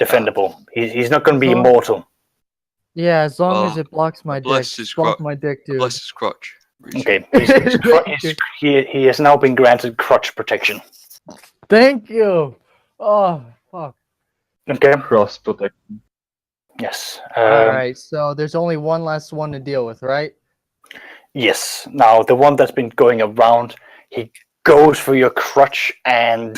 defendable. He's not going to be So- immortal. Yeah, as long Well, as it blocks my dick. bless his Block crotch. my dick, dude. Bless his crotch. Okay, he has now been granted crotch protection. Thank you. Oh, fuck. Okay. Cross protection. Yes. All right, so there's only one last one to deal with, right? Yes. Now the one that's been going around, he goes for your crutch, and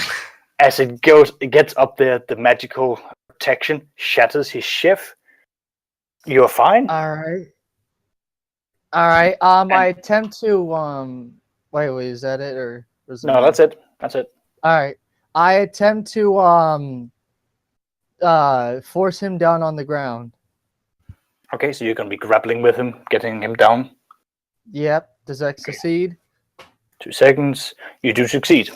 as it gets up there, the magical protection shatters his shift. You're fine. All right. I attempt to wait, is that it or was it No, that's it. That's it. All right. I attempt to force him down on the ground. Okay, so you're gonna be grappling with him, getting him down. Yep. Does that succeed? 2 seconds. You do succeed.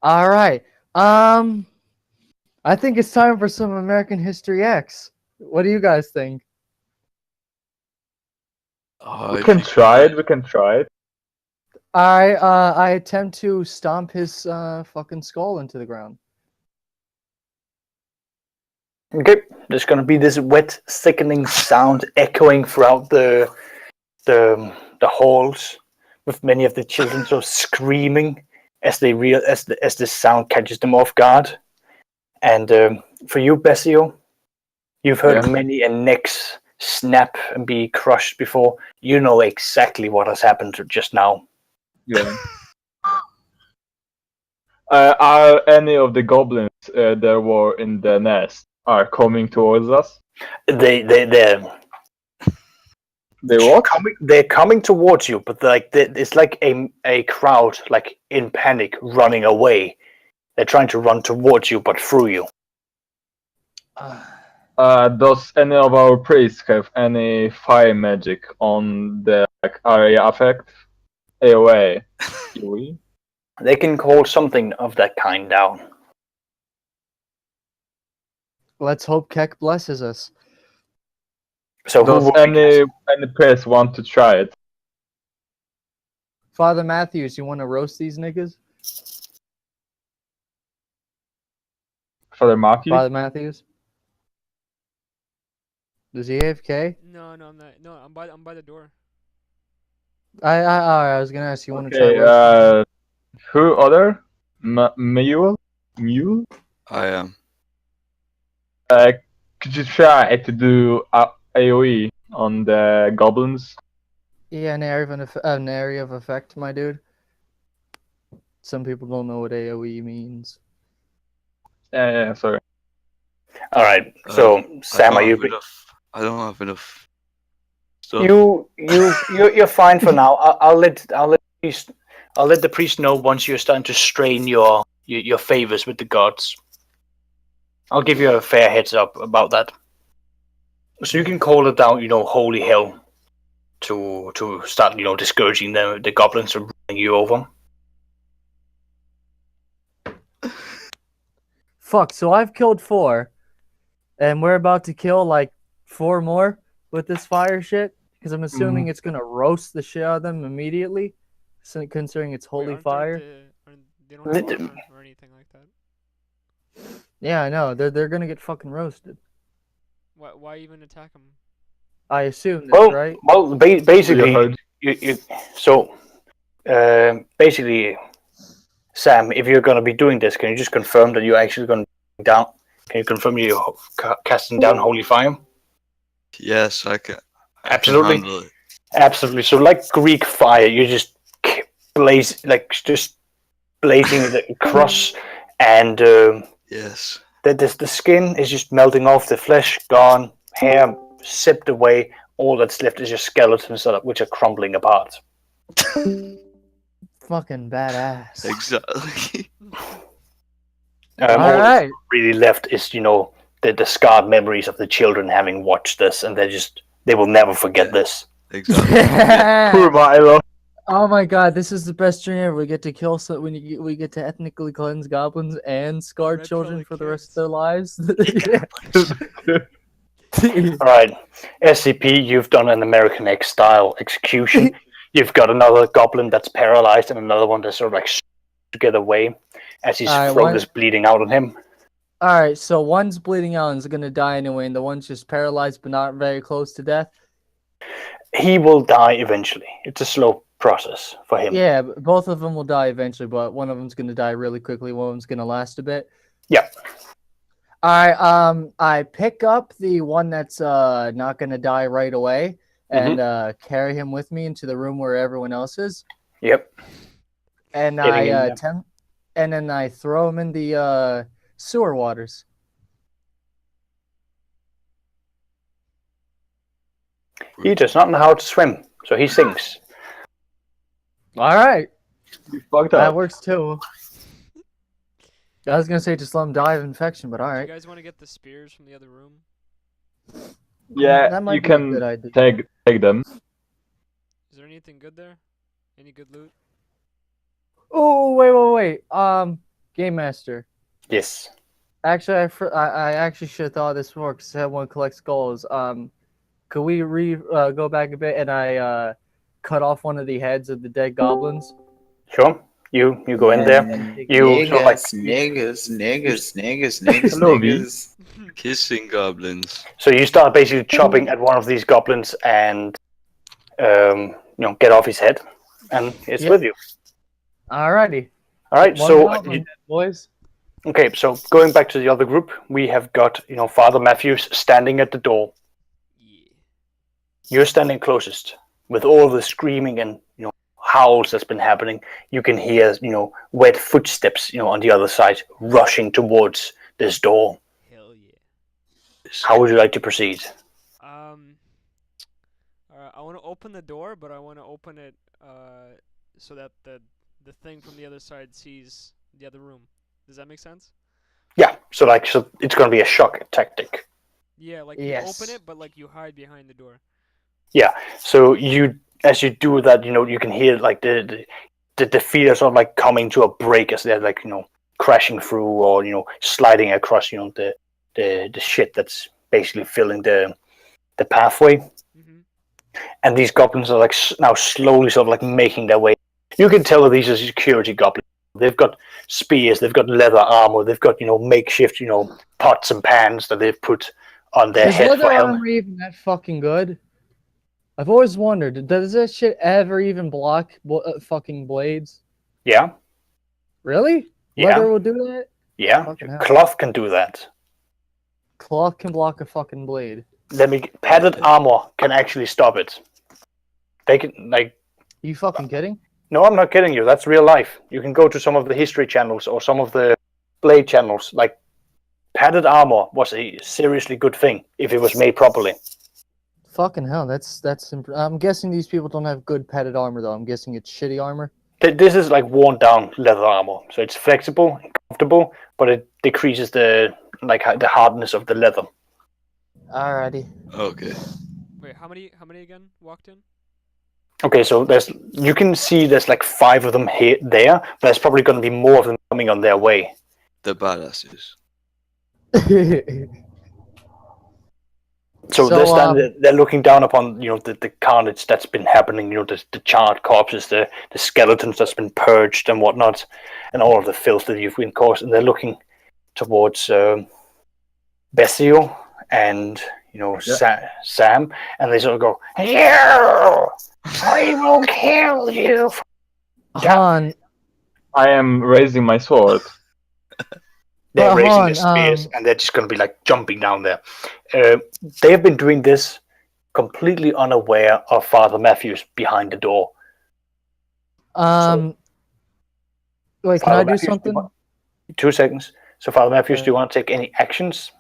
All right. I think it's time for some American History X. What do you guys think? We can try it. We can try it. I attempt to stomp his fucking skull into the ground. Okay, there's gonna be this wet, sickening sound echoing throughout the halls, with many of the children sort of screaming as they as the sound catches them off guard. And for you, Bessio, you've heard many a necks snap and be crushed before. You know exactly what has happened just now. Yeah. Are any of the goblins that were in the nest are coming towards us? They're what? They're coming towards you, but it's like a crowd, like in panic, running away. They're trying to run towards you, but through you. Does any of our priests have any fire magic on the area effect? AOA. They can call something of that kind down. Let's hope Keck blesses us. So does any priest want to try it? Father Matthews, you want to roast these niggas? Father Matthew? Father Matthews? Does he AFK? No, I'm not. No, I'm by the door. I was gonna ask you. Want to try Okay, roasting? who other? Mule? Mule? I am. Could you try to do AoE on the goblins? Yeah, an area of effect, my dude. Some people don't know what AOE means. Yeah, sorry. All right. So Sam, are you? I don't have enough stuff. You're fine for now. I'll let the priest know once you're starting to strain your favors with the gods. I'll give you a fair heads up about that. So you can call it down, holy hell, to start, discouraging the goblins from running you over. Fuck, so I've killed 4. And we're about to kill like 4 more with this fire shit. Because I'm assuming it's gonna roast the shit out of them immediately. Considering it's holy fire. They don't have armor or anything like that. Yeah, I know. They're gonna get fucking roasted. Why even attack him? I assume this, Well, right? basically, heard. basically, Sam, if you're going to be doing this, can you just confirm that you're actually going to down? Can you confirm you're casting down holy fire? Yes, I can Absolutely. handle it. Absolutely. So, like Greek fire, you just blaze, like just blazing it across, and Yes. the skin is just melting off, the flesh gone, hair sipped away. All that's left is your skeletons, which are crumbling apart. Fucking badass. Exactly. All All that's right. really left is the scarred memories of the children having watched this, and they will never forget this. Exactly. Poor Milo. Oh my god, this is the best dream ever. We get to kill we get to ethnically cleanse goblins and scar Red children pellet for the rest kids. of their lives. All right, SCP, you've done an American X style execution. You've got another goblin that's paralyzed and another one that's sort of like to get away as his Alright, throat is bleeding out on him. Alright, so one's bleeding out and is gonna die anyway, and the one's just paralyzed but not very close to death. He will die eventually. It's a slow process for him. Yeah, both of them will die eventually, but one of them's gonna die really quickly. One of them's gonna last a bit. Yeah. I pick up the one that's not gonna die right away and carry him with me into the room where everyone else is. Yep. And then I throw him in the sewer waters. He does not know how to swim, so he sinks. All right, You fucked that up. works too. I was gonna say just let him die of infection, but all Do you right. guys want to get the spears from the other room? Yeah, That might you be a good can idea. take them. Is there anything good there? Any good loot? Oh wait. Game Master. Yes. Actually, I actually should have thought of this before because I want to collect skulls. Could we go back a bit and I cut off one of the heads of the dead goblins? Sure. You go in there. You sort of like Hello, V. Kissing goblins. so you start basically chopping at one of these goblins and get off his head, and it's Yep. with you. Alrighty. All right. One So goblin, boys. okay. So going back to the other group, we have got Father Matthews standing at the door. Yeah. You're standing closest with all the screaming and howls that's been happening. You can hear wet footsteps on the other side rushing towards this door. Hell yeah. How would you like to proceed? I want to open the door, but I want to open it so that the thing from the other side sees the other room. Does that make sense? Yeah. So it's going to be a shock tactic. Yeah, like Yes. you open it, but like you hide behind the door. Yeah. So as you do that, you can hear like the feet are sort of like coming to a break as they're like crashing through or sliding across the shit that's basically filling the pathway. Mm-hmm. And these goblins are like now slowly sort of like making their way. You can tell that these are security goblins. They've got spears, they've got leather armor, they've got makeshift pots and pans that they've put on their Is head leather for helmet. armor even that fucking good? I've always wondered, does that shit ever even block fucking blades? Yeah, Really? Yeah. Leather will do that? yeah. Fucking hell. Cloth can do that. Cloth can block a fucking blade. Padded armor can actually stop it. They can You fucking kidding? No, I'm not kidding you. That's real life. You can go to some of the history channels or some of the blade channels. Like padded armor was a seriously good thing if it was made properly. Fucking hell, that's I'm guessing these people don't have good padded armor though. I'm guessing it's shitty armor. This is like worn down leather armor, so it's flexible and comfortable, but it decreases the hardness of the leather. Alrighty. Okay. Wait, how many again walked in? Okay, so you can see there's like 5 of them there, but there's probably going to be more of them coming on their way. The badasses. So they're looking down upon the carnage that's been happening, the charred corpses, the skeletons that's been purged and whatnot, and all of the filth that you've been caused, and they're looking towards Bessio and Sam, and they sort of go, "You! I will kill you!" Han, I am raising my sword. They're raising Han, their spears, and they're just going to be like jumping down there. They have been doing this completely unaware of Father Matthew's behind the door. wait, can Father I do Matthews, something? 2 seconds. So, Father Matthews, do you want to take any actions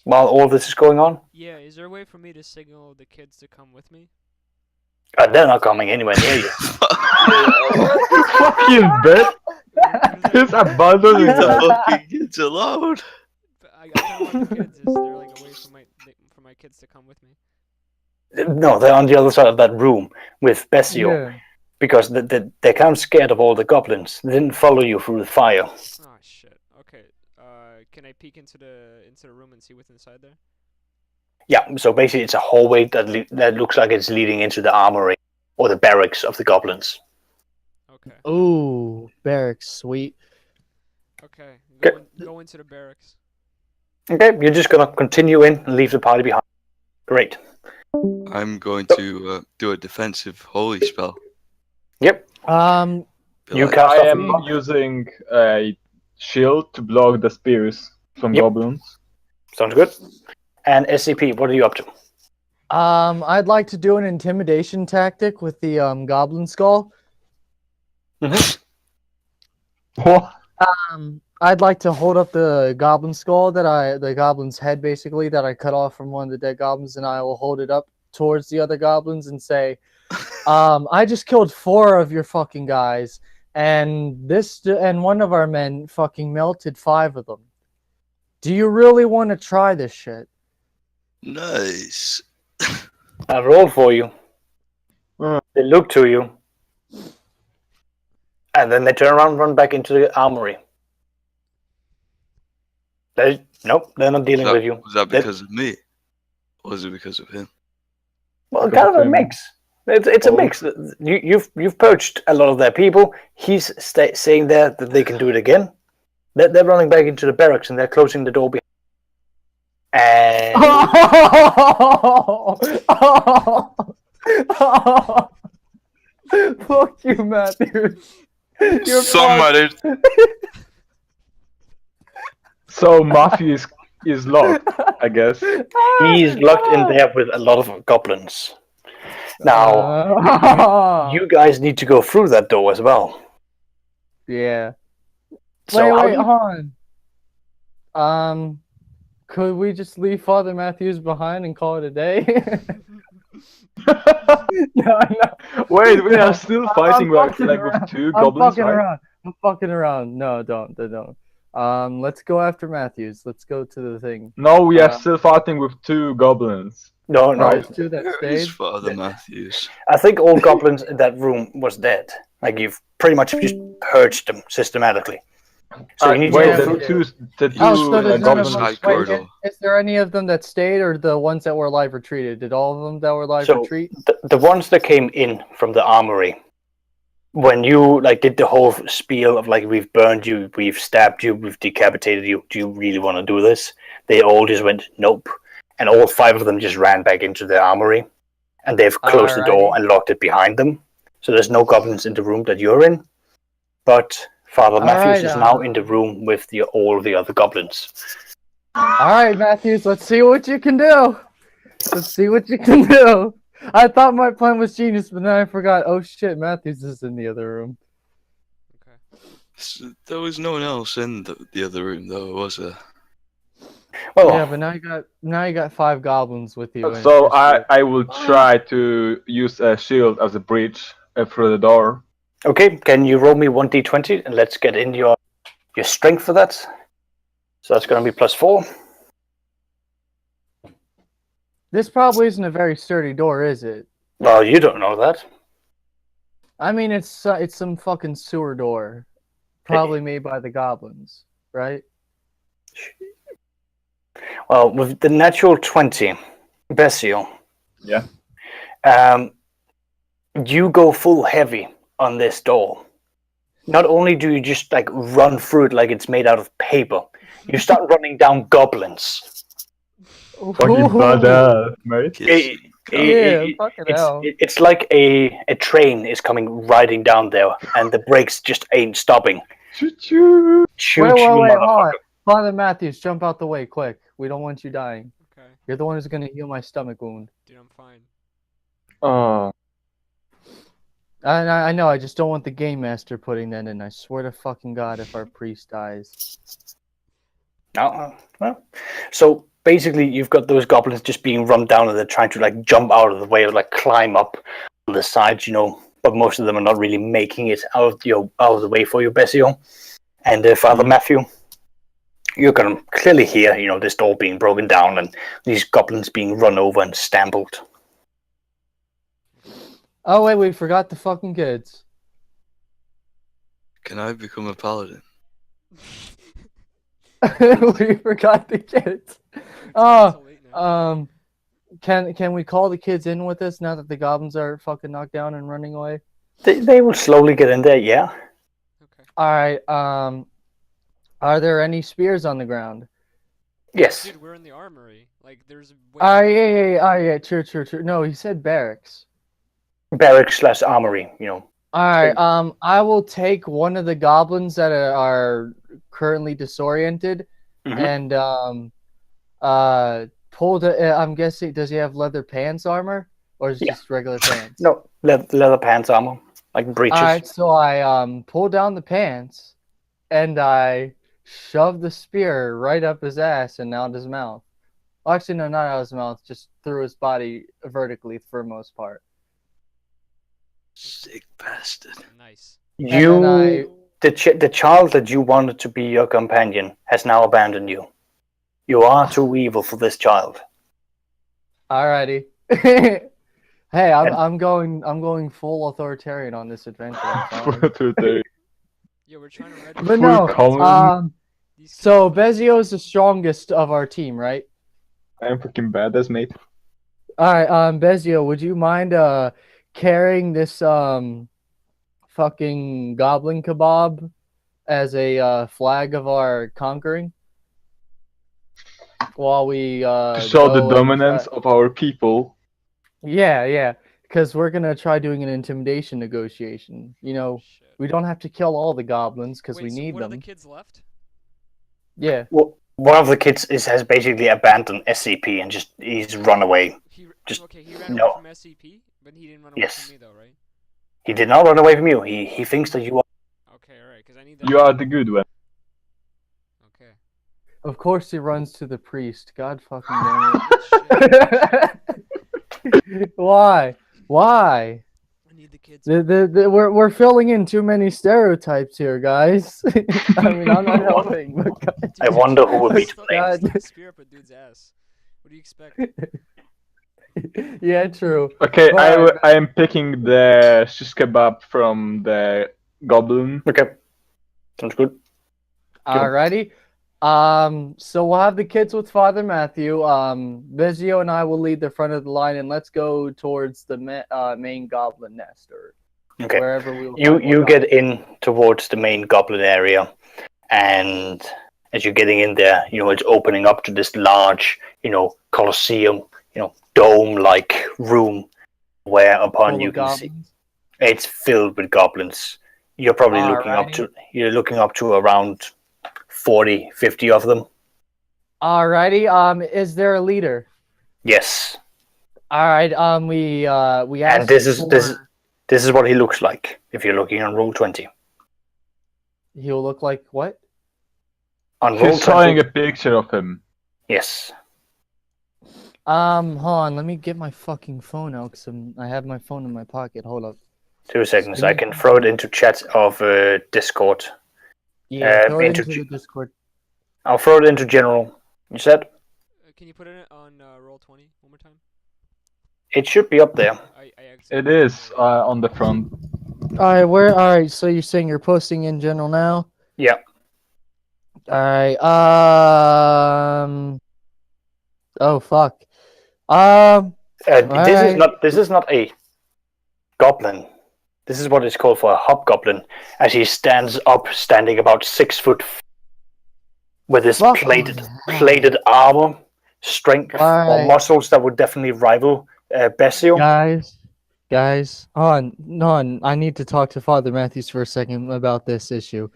while all this is going on? Yeah, is there a way for me to signal the kids to come with me? They're not coming anywhere near you. Fucking bitch! He's abandoning Leave the us. fucking kids alone. But I kind of want the kids. Is there like a way for my kids to come with me? No, they're on the other side of that room with Bessio, Yeah. because they're kind of scared of all the goblins. They didn't follow you through the fire. Oh shit. Okay. Can I peek into the room and see what's inside there? Yeah, so basically it's a hallway that looks like it's leading into the armory or the barracks of the goblins. Okay. Ooh, barracks, sweet. Okay. Okay. Go into the barracks. Okay, you're just gonna continue in and leave the party behind. Great. I'm going to do a defensive holy spell. Yep. Be You like, cast I off. am using a shield to block the spears from Yep. goblins. Sounds good. And SCP, what are you up to? I'd like to do an intimidation tactic with the goblin skull. What? I'd like to hold up the goblin skull the goblin's head basically that I cut off from one of the dead goblins, and I will hold it up towards the other goblins and say, I just killed 4 of your fucking guys, and one of our men fucking melted 5 of them. Do you really want to try this shit? nice. I rolled for you. They look to you. And then they turn around and run back into the armory. Nope, they're not dealing with you. Was that because of me? Or was it because of him? Well, kind of a mix. It's a mix. You've poached a lot of their people. He's saying there that they can do it again. They're running back into the barracks and they're closing the door behind. And Fuck you, Matthew. You're Somebody. So Mathew is locked, I guess. he's locked in there with a lot of goblins. Now, you guys need to go through that door as well. Yeah. So Wait, hold on. Could we just leave Father Matthews behind and call it a day? No. Wait, we are still fighting with 2 goblins, right? I'm fucking around. No, don't. Let's go after Matthews. Let's go to the thing. No, we are still fighting with 2 goblins. No. There's 2 that Who's stayed. Father Matthews? I think all goblins in that room was dead. Like you've pretty much just purged them systematically. So you need wait, to go the through. 2 So there's none of goblins. them. Side Wait, corridor. is there any of them that stayed, or the ones that were live retreated? Did all of them that were live So retreat? the ones that came in from the armory, when you did the whole spiel of we've burned you, we've stabbed you, we've decapitated you, do you really want to do this? They all just went nope, and all 5 of them just ran back into the armory, and they've closed the door and locked it behind them. So there's no goblins in the room that you're in, but Father Matthews is now in the room with all the other goblins. Alright, Matthews, let's see what you can do. I thought my plan was genius, but then I forgot. Oh shit, Matthews is in the other room. Okay. There was no one else in the other room, though, was there? Well, Yeah, but now you got 5 goblins with you. and So it's I will try to use a shield as a breach through the door. okay, can you roll me 1d20 and let's get in your strength for that? So that's going to be +4. This probably isn't a very sturdy door, is it? Well, you don't know that. I mean, it's some fucking sewer door, probably made by the goblins, right? Well, with the natural 20, Bessio. Yeah. You go full heavy on this door. Not only do you just run through it like it's made out of paper, you start running down goblins. Fucking badass, mate. Kids. It's like a train is coming riding down there, and the brakes just ain't stopping. Choo-choo. Choo Wait, choo, hold motherfucker. on. Father Matthews, jump out the way, quick. We don't want you dying. Okay. You're the one who's gonna heal my stomach wound. Dude, I'm fine. Oh, I know, I just don't want the game master putting that in. I swear to fucking God, if our priest dies. No, well, so basically, you've got those goblins just being run down, and they're trying to like jump out of the way or like climb up on the sides, But most of them are not really making it out of the way for you, Bessie. And Father Mathew, you can clearly hear, this door being broken down and these goblins being run over and stampled. Oh wait, we forgot the fucking kids. Can I become a paladin? We forgot the kids. Oh, can we call the kids in with us now that the goblins are fucking knocked down and running away? They will slowly get in there, yeah. Okay. All right. Are there any spears on the ground? Yes. Dude, we're in the armory. Like, there's. Yeah. True. No, he said barracks. Barracks / armory, Alright, I will take one of the goblins that are currently disoriented and pull the I'm guessing, does he have leather pants armor? Or is it just regular pants? No, leather pants armor, like breeches. Alright, so I pull down the pants and I shove the spear right up his ass and out his mouth. Well, actually, no, not out his mouth, just through his body vertically for the most part. Sick bastard. Nice. The child that you wanted to be your companion has now abandoned you. You are too evil for this child. Alrighty. Hey, I'm going full authoritarian on this adventure. Yeah, we're trying to But no, so Bezio's the strongest of our team, right? I'm freaking badass, mate. Alright, Bezio, would you mind carrying this fucking goblin kebab as a flag of our conquering? While we to show the dominance of our people. Yeah, because we're gonna try doing an intimidation negotiation. We don't have to kill all the goblins because we need one them. Of the kids left? Yeah. Well, one of the kids has basically abandoned SCP and he's run away. He ran away from SCP, but he didn't run away from me though, right? He did not run away from you. He thinks that you are. Okay, alright, because I need that. You are the good one. Okay. Of course he runs to the priest. God fucking damn it. Why? I need the kids. We're filling in too many stereotypes here, guys. I mean, I'm not helping. But God, I wonder who would be to blame. blame. Spear up a dude's ass. What do you expect? Yeah, true. Okay, I am picking the shish kebab from the goblin. Okay, sounds good. Alrighty. So we'll have the kids with Father Mathew. Bezio and I will lead the front of the line, and let's go towards the main goblin nest, or wherever we will. You get in towards the main goblin area, and as you're getting in there, it's opening up to this large, Colosseum, dome-like room, whereupon you can see it's filled with goblins. You're probably looking up to around 40, 50 of them. Alrighty. Is there a leader? Yes. Alright. We and this is what he looks like if you're looking on roll 20. He'll look like what? On roll 20. He's showing a picture of him. Yes. Hold on. Let me get my fucking phone out because I have my phone in my pocket. Hold up. 2 seconds. I can throw it into chat of Discord. Yeah, throw it into the Discord. I'll throw it into general. You said? Can you put it on roll 20 one more time? It should be up there. It is on the front. Alright, so you're saying you're posting in general now? Yeah. Alright, oh fuck. This is not a goblin. This is what is called for a hobgoblin, as he stands up, standing about 6 foot, with his plated armor, strength or Why? muscles that would definitely rival Besio. Guys, on. I need to talk to Father Matthews for a second about this issue.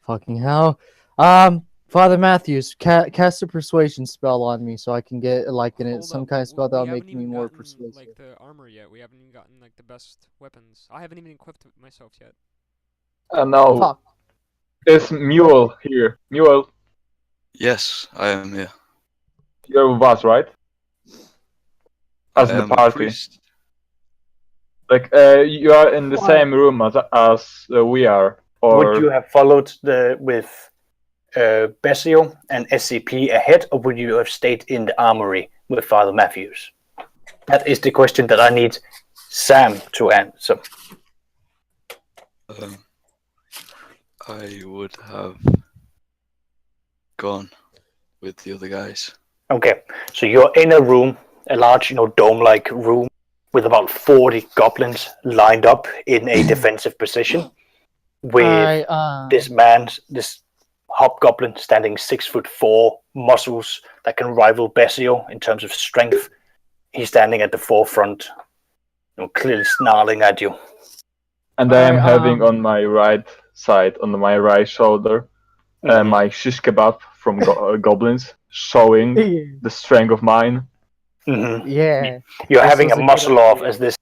Fucking hell. Father Matthews, cast a persuasion spell on me so I can get Hold some up, kind of spell that'll we make haven't me even more gotten persuasive. like the armor yet. We haven't even gotten like the best weapons. I haven't even equipped myself yet. No, Fuck. it's Mule here. Mule, Yes, I am here. you're with us, right? As I the am a party. priest. Like, you are in the same room as we are. Or Would you have followed with Besio and SCP ahead, or would you have stayed in the armory with Father Matthews? That is the question that I need Sam to answer. I would have gone with the other guys. Okay, so you're in a room, a large, dome-like room with about 40 goblins lined up in a defensive position, with this hobgoblin standing 6'4", muscles that can rival Besio in terms of strength. He's standing at the forefront, clearly snarling at you. And I am having on my right side, on my right shoulder, my shish kebab from goblins, showing the strength of mine. Mm-hmm. Yeah. You're having a muscle off as this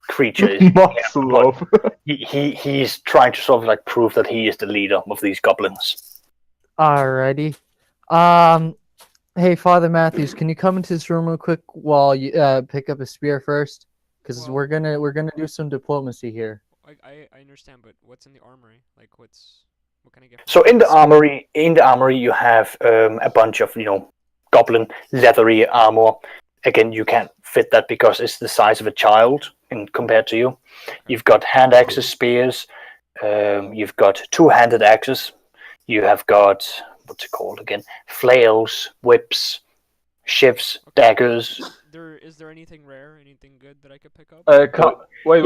creature is muscle off. He's trying to sort of like prove that he is the leader of these goblins. Alrighty. Hey, Father Matthews, can you come into this room real quick while you pick up a spear first? Because we're gonna do some diplomacy here. I understand, but what's in the armory? Like, what can I get? So in the armory, you have a bunch of goblin leathery armor. Again, you can't fit that because it's the size of a child compared to you. You've got hand axes, spears. You've got two-handed axes. You have got, what's it called again? Flails, whips, shivs, daggers. Is there anything rare, anything good that I could pick up? Wait.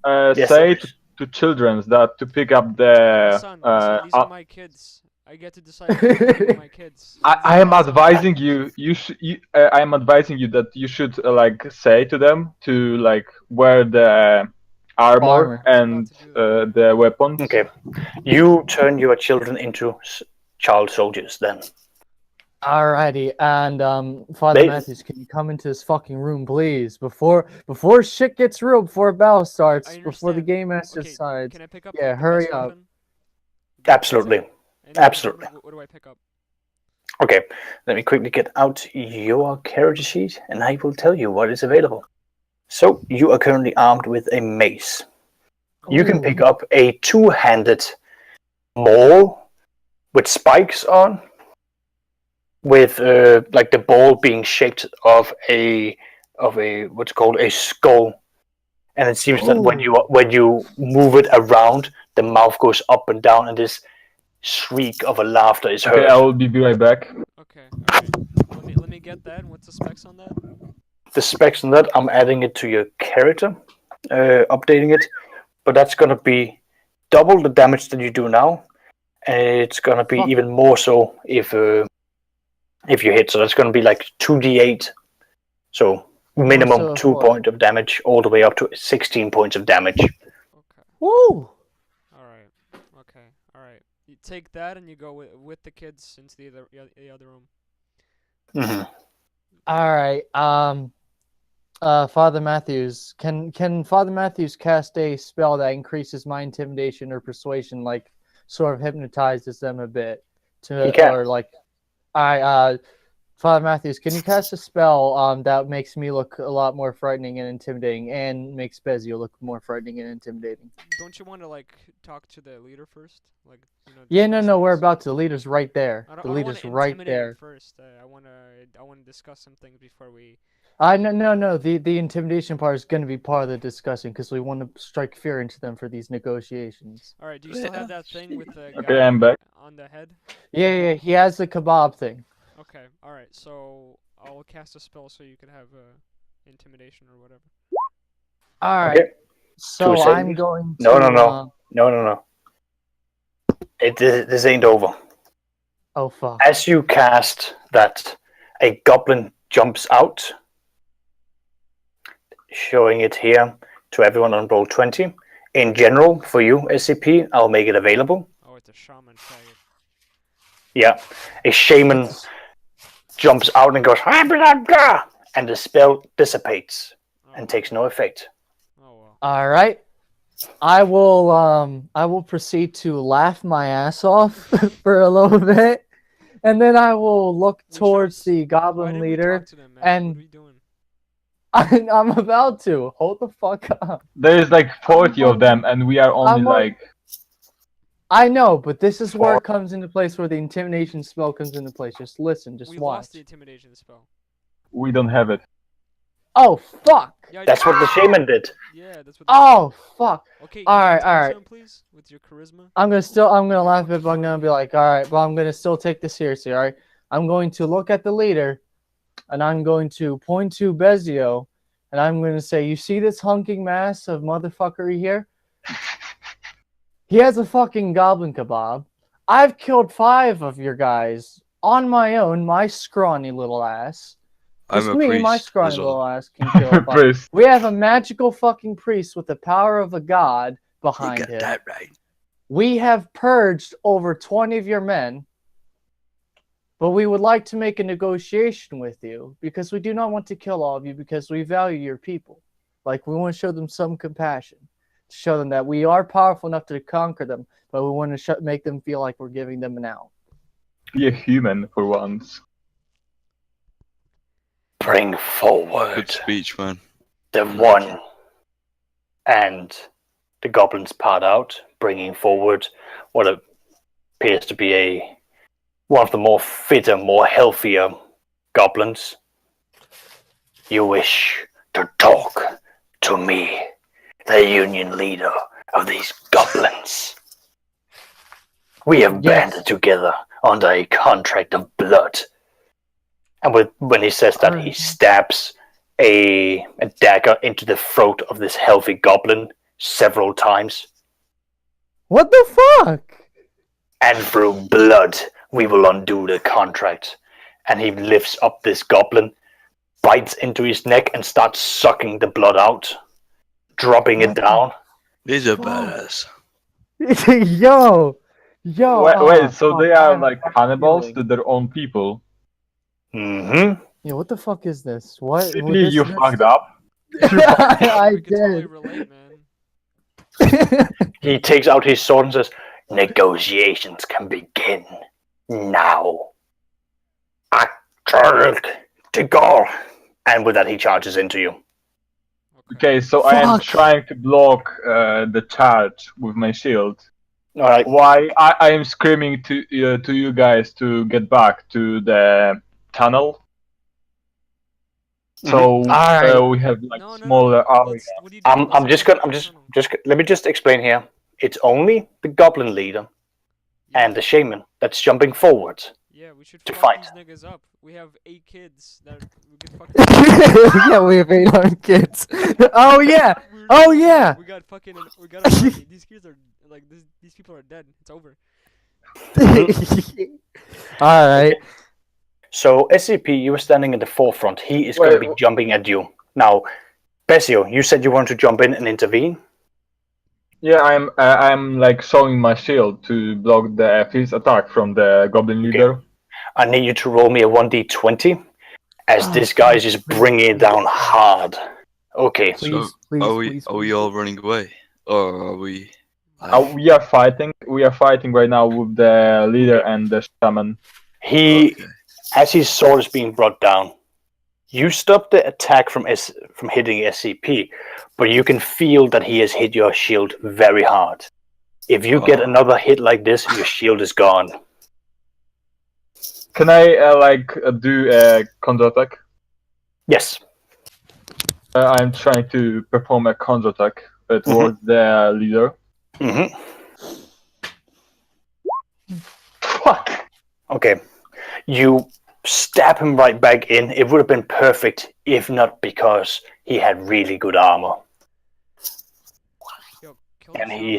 Yes, say to children that to pick up the. Listen, these are my kids. I get to decide what my kids. I am advising you. I am advising you that you should say to them to wear the armor and the weapons. Okay, you turn your children into child soldiers then. Alrighty, and Father Matthews, can you come into this fucking room, please, before shit gets real, before battle starts, before the game master decides. Can I pick up? Yeah, hurry up. Absolutely. Absolutely. What do I pick up? Okay, let me quickly get out your character sheet and I will tell you what is available. So, you are currently armed with a mace. You can pick up a two-handed maul with spikes on, with the ball being shaped of a what's called a skull. And it seems that when you move it around, the mouth goes up and down and this shriek of a laughter is heard. Okay, I will be right back. Okay, alright. Let me get that. What's the specs on that? The specs on that, I'm adding it to your character, updating it, but that's gonna be double the damage that you do now, and it's gonna be even more so if you hit. So that's gonna be like 2d8, so minimum 2 points of damage, all the way up to 16 points of damage. Okay. Woo! Alright. You take that and you go with the kids into the other room. Mm-hmm. Alright, Father Matthews, can Father Matthews cast a spell that increases my intimidation or persuasion, like sort of hypnotizes them a bit? Father Matthews, can you cast a spell that makes me look a lot more frightening and intimidating, and makes Bezio look more frightening and intimidating? Don't you want to talk to the leader first? Yeah, no, we're about to. The leader's right there. The leader's right there. First, I want to discuss some things before we. No. The intimidation part is going to be part of the discussion because we want to strike fear into them for these negotiations. All right. Do you still have that thing with the guy I'm back. on the head? Yeah. He has the kebab thing. Okay. All right. So I'll cast a spell so you can have intimidation or whatever. All right. Okay. So I'm going to. No. This ain't over. Oh fuck! As you cast that a goblin jumps out, showing it here to everyone on roll 20. In general, for you, SCP, I'll make it available. Oh, it's a shaman faggot. Yeah, a shaman jumps out and goes, and the spell dissipates and takes no effect. Oh well. All right. I will proceed to laugh my ass off for a little bit, and then I will look towards the Why goblin didn't we leader. talk to them, man? What are And we doing? I'm about to. Hold the fuck up. There's like 40 of them, and we are only like. I know, but this is where it comes into place, where the intimidation spell comes into place. Just listen, just We watch. lost the intimidation spell. We don't have it. Oh fuck! Yeah, That's what the shaman did. Yeah, that's what. Oh fuck! Okay. All right, can you all talk to right. him, please, with your charisma. I'm gonna laugh at it, but I'm gonna be like, all right, but I'm gonna still take this seriously. All right, I'm going to look at the leader, and I'm going to point to Bezio, and I'm gonna say, you see this hunking mass of motherfuckery here? He has a fucking goblin kebab. I've killed 5 of your guys on my own, my scrawny little ass. I'm Just a me, priest my scrawny as well. little ass can kill a Priest. We have a magical fucking priest with the power of a god You behind got him. that right. We have purged over 20 of your men, but we would like to make a negotiation with you because we do not want to kill all of you because we value your people. Like, we want to show them some compassion, to show them that we are powerful enough to conquer them, but we want to make them feel like we're giving them an out. Be a human for once. Bring forward Good speech, man. the one, and the goblins part out, bringing forward what appears to be one of the more fitter, more healthier goblins. You wish to talk to me, the union leader of these goblins. We have banded together under a contract of blood. And when he says that, he stabs a dagger into the throat of this healthy goblin several times. What the fuck? And through blood, we will undo the contract. And he lifts up this goblin, bites into his neck, and starts sucking the blood out, dropping it down. He's a badass. Yo! Wait, so they are like cannibals to their own people? Mm-hmm. Yeah, what the fuck is this? What? Sydney, you fucked up. I We can totally did. relate, man. He takes out his sword and says, negotiations can begin now. To go. And with that, he charges into you. Okay, so I am trying to block the charge with my shield. All right. Why I am screaming to you guys to get back to the tunnel. So we have like smaller areas. Let me just explain here. It's only the goblin leader and the shaman that's jumping forward. Yeah, we should to fuck fight. these niggas up. We have 8 kids that we could fucking. Yeah, we have 800 kids. Oh yeah. Oh yeah. We got these kids are like these people are dead. It's over. All right. So SCP, you were standing in the forefront. He is going to be jumping at you now. Besio, you said you want to jump in and intervene. Yeah, I'm like showing my shield to block the his attack from the goblin leader. I need you to roll me a 1d20, as this guy is just bringing it down hard. Okay. So are we all running away, or are we? We are fighting. We are fighting right now with the leader and the shaman. As his sword is being brought down, you stop the attack from hitting SCP, but you can feel that he has hit your shield very hard. If you get another hit like this, your shield is gone. Can I do a counterattack? Yes. I'm trying to perform a counterattack towards the leader. Mm-hmm. Fuck. Okay. You stab him right back in. It would have been perfect if not because he had really good armor.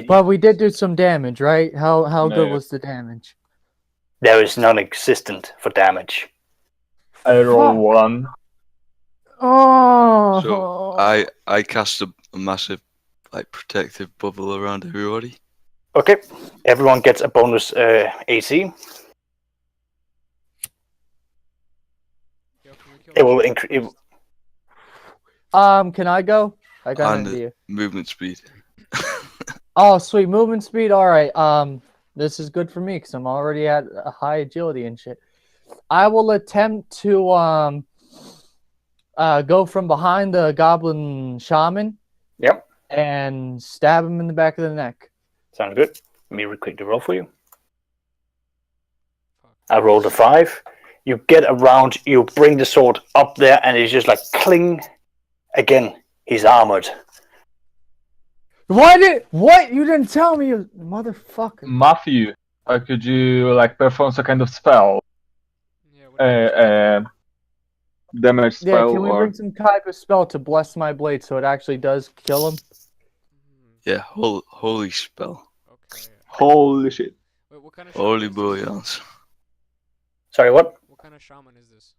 But we did do some damage, right? How good was the damage? There is non-existent for damage. I roll Fuck. 1. Oh. So I cast a massive like protective bubble around everybody. Okay, everyone gets a bonus AC. Yo, can we kill It will the increase. first? Can I go? I got an And idea. movement speed. Oh, sweet movement speed. All right. This is good for me because I'm already at a high agility and shit. I will attempt to go from behind the goblin shaman. Yep, And stab him in the back of the neck. sounds good. Let me quickly roll for you. I rolled a 5. You get around, you bring the sword up there, and it's just like cling. Again, he's armored. What? You didn't tell me, you motherfucker. Mathew, could you like perform some kind of spell? Yeah, what Damage Yeah, spell can we or bring some type of spell to bless my blade so it actually does kill him? Yeah, holy spell. Okay. holy shit. Wait, what kind of Holy shaman is this? bouillons. Sorry, what? What kind of shaman is this?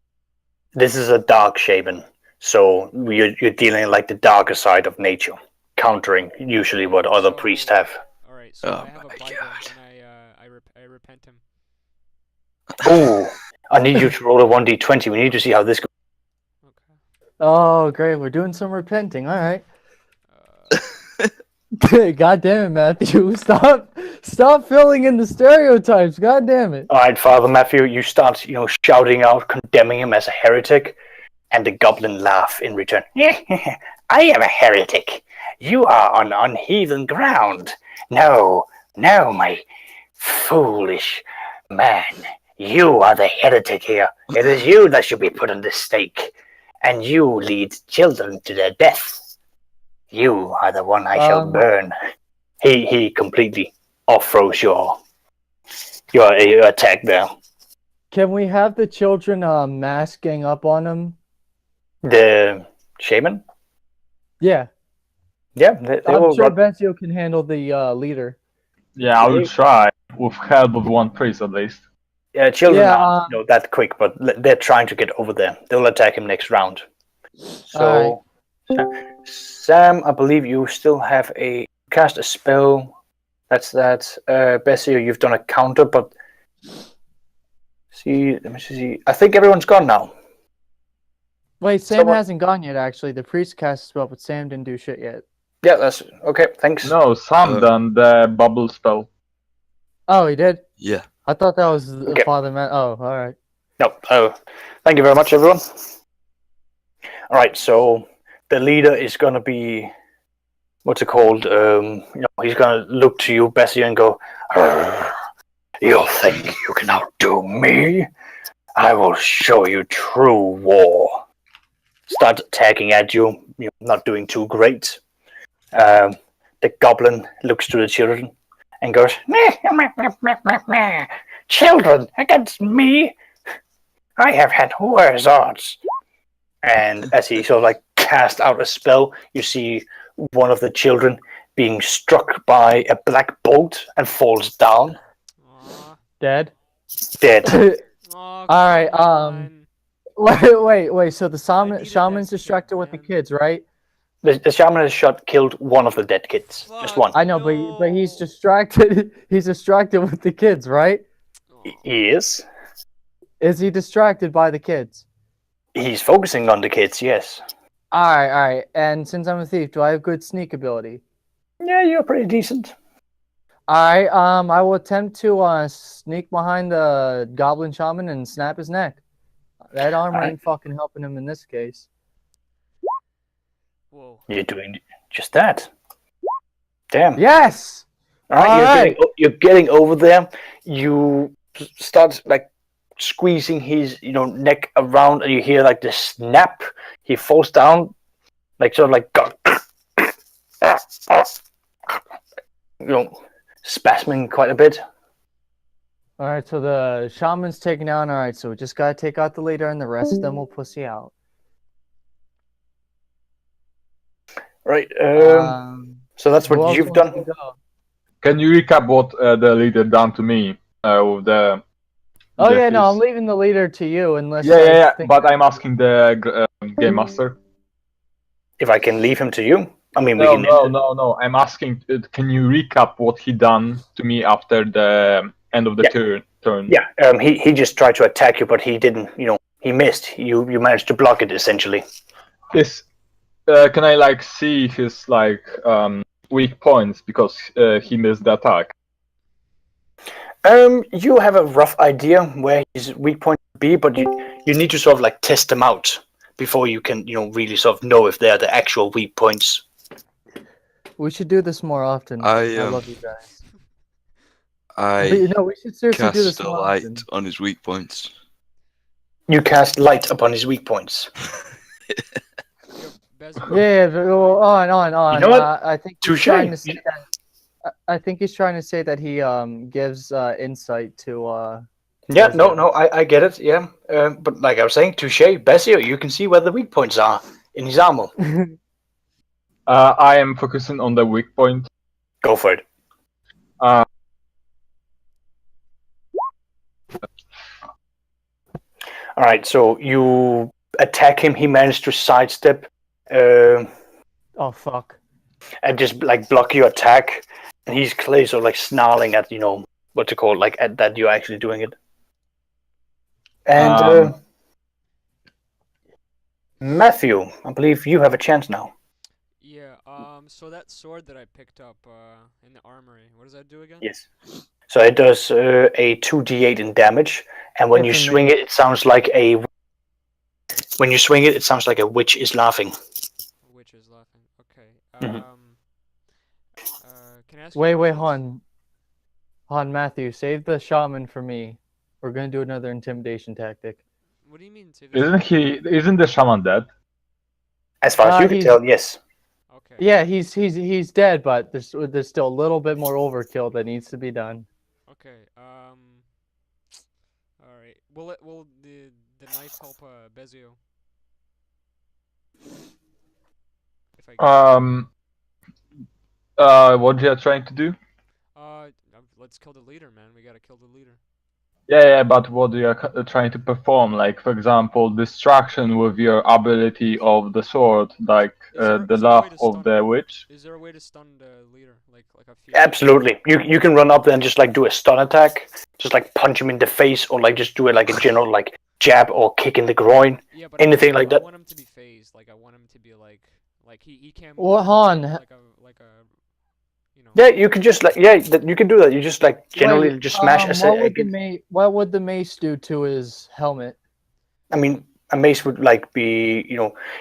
This is a dark shaman, so you're dealing like the darker side of nature, countering usually what other priests have. All right, so Oh I have a my Bible God. and I repent him. Oh, I need you to roll a 1d20. We need to see how this goes. Okay. Oh, great. We're doing some repenting. All right. Uh, God damn it, Matthew. Stop filling in the stereotypes. God damn it. All right, Father Mathew, you start, shouting out, condemning him as a heretic, and the goblin laugh in return. I am a heretic. You are on unheathen ground. No, my foolish man. You are the heretic here. It is you that should be put on the stake, and you lead children to their death. You are the one I shall burn. He completely off-throws your attack there. Can we have the children masking up on him? The shaman? Yeah. Yeah, they I'm will sure run. Benzio can handle the leader. Yeah, I will try with help of one priest at least. Yeah, children Yeah, aren't that quick, but they're trying to get over there. They'll attack him next round. So, Sam, I believe you still have cast a spell. That's that. Bessie, you've done a counter, but let me see. I think everyone's gone now. Wait, Sam hasn't gone yet, actually. The priest cast a spell, but Sam didn't do shit yet. Yeah, that's okay. Thanks. No, Sam done the bubble spell. Oh, he did? Yeah. I thought that was Okay. Father Matt. Oh, all right. No. Oh, thank you very much, everyone. All right, so the leader is going to be, what's it called? He's going to look to you, Bessie, and go, "You think you can outdo me? I will show you true war." Start attacking at you. You're not doing too great. The goblin looks to the children and goes, "Children against me? I have had worse odds." And as he sort of like cast out a spell, you see one of the children being struck by a black bolt and falls down. Dead? Dead. All right. Wait. So the shaman's distracted with the kids, right? The shaman has killed one of the dead kids. Just one. I know, but he's distracted. He's distracted with the kids, right? He is. Is he distracted by the kids? He's focusing on the kids, yes. All right. And since I'm a thief, do I have good sneak ability? Yeah, you're pretty decent. All right. I will attempt to sneak behind the goblin shaman and snap his neck. That armor ain't fucking helping him in this case. Whoa. You're doing just that. Damn. Yes. All right. You're getting over there. You start like squeezing his neck around, and you hear like the snap. He falls down, like sort of like spasming quite a bit. All right, so the shaman's taken down. All right, so we just gotta take out the leader, and the rest of them will pussy out. Right. So that's what you've done. Can you recap what the leader done to me with the Oh yeah, no, his- I'm leaving the leader to you unless. Yeah. think But I'm asking the game master. If I can leave him to you, I mean, we No, can. no. I'm asking. Can you recap what he done to me after the end of the turn? Yeah, he just tried to attack you, but he didn't. He missed. You managed to block it essentially. Can I like see his like weak points because he missed the attack? You have a rough idea where his weak point would be, but you need to sort of like test them out before you can really sort of know if they're the actual weak points. We should do this more often. I love you guys. We should seriously do this cast a more light often. on his weak points. You cast light upon his weak points. Yeah, go on. You know what? I think he's Touche. trying to say that. I think he's trying to say that he gives insight to. Yeah, no, I get it. Yeah, but like I was saying, touche, Bessie, you can see where the weak points are in his armor. I am focusing on the weak point. Go for it. All right, so you attack him. He managed to sidestep. Oh fuck! And just like block your attack, and he's clearly sort of like snarling at what to call like at that you're actually doing it. And Mathew, I believe you have a chance now. Yeah. So that sword that I picked up in the armory, what does that do again? Yes. So it does a 2d8 in damage, and when you swing it, it sounds like a. When you swing it, it sounds like a witch is laughing. A witch is laughing. Okay. Mhm. Can I ask? Wait, Han, Matthew, save the shaman for me. We're gonna do another intimidation tactic. What do you mean? Isn't the shaman dead? As far as you can tell, yes. Okay. Yeah, he's dead, but there's still a little bit more overkill that needs to be done. Okay. All right. Will the knife help Bezio? What you are trying to do? Let's kill the leader, man. We gotta kill the leader. Yeah, but what you are trying to perform, like for example, distraction with your ability of the sword, like the laugh of the witch. Is there a way to stun the leader, like a few? Absolutely. You can run up there and just like do a stun attack, just like punch him in the face, or like just do it like a general like jab or kick in the groin, anything like that. I want him to be phased. Like I want him to be like he can't. Well, Han. Yeah, you can just like you can do that. You just like generally just smash what would the mace do to his helmet? I mean, a mace would like be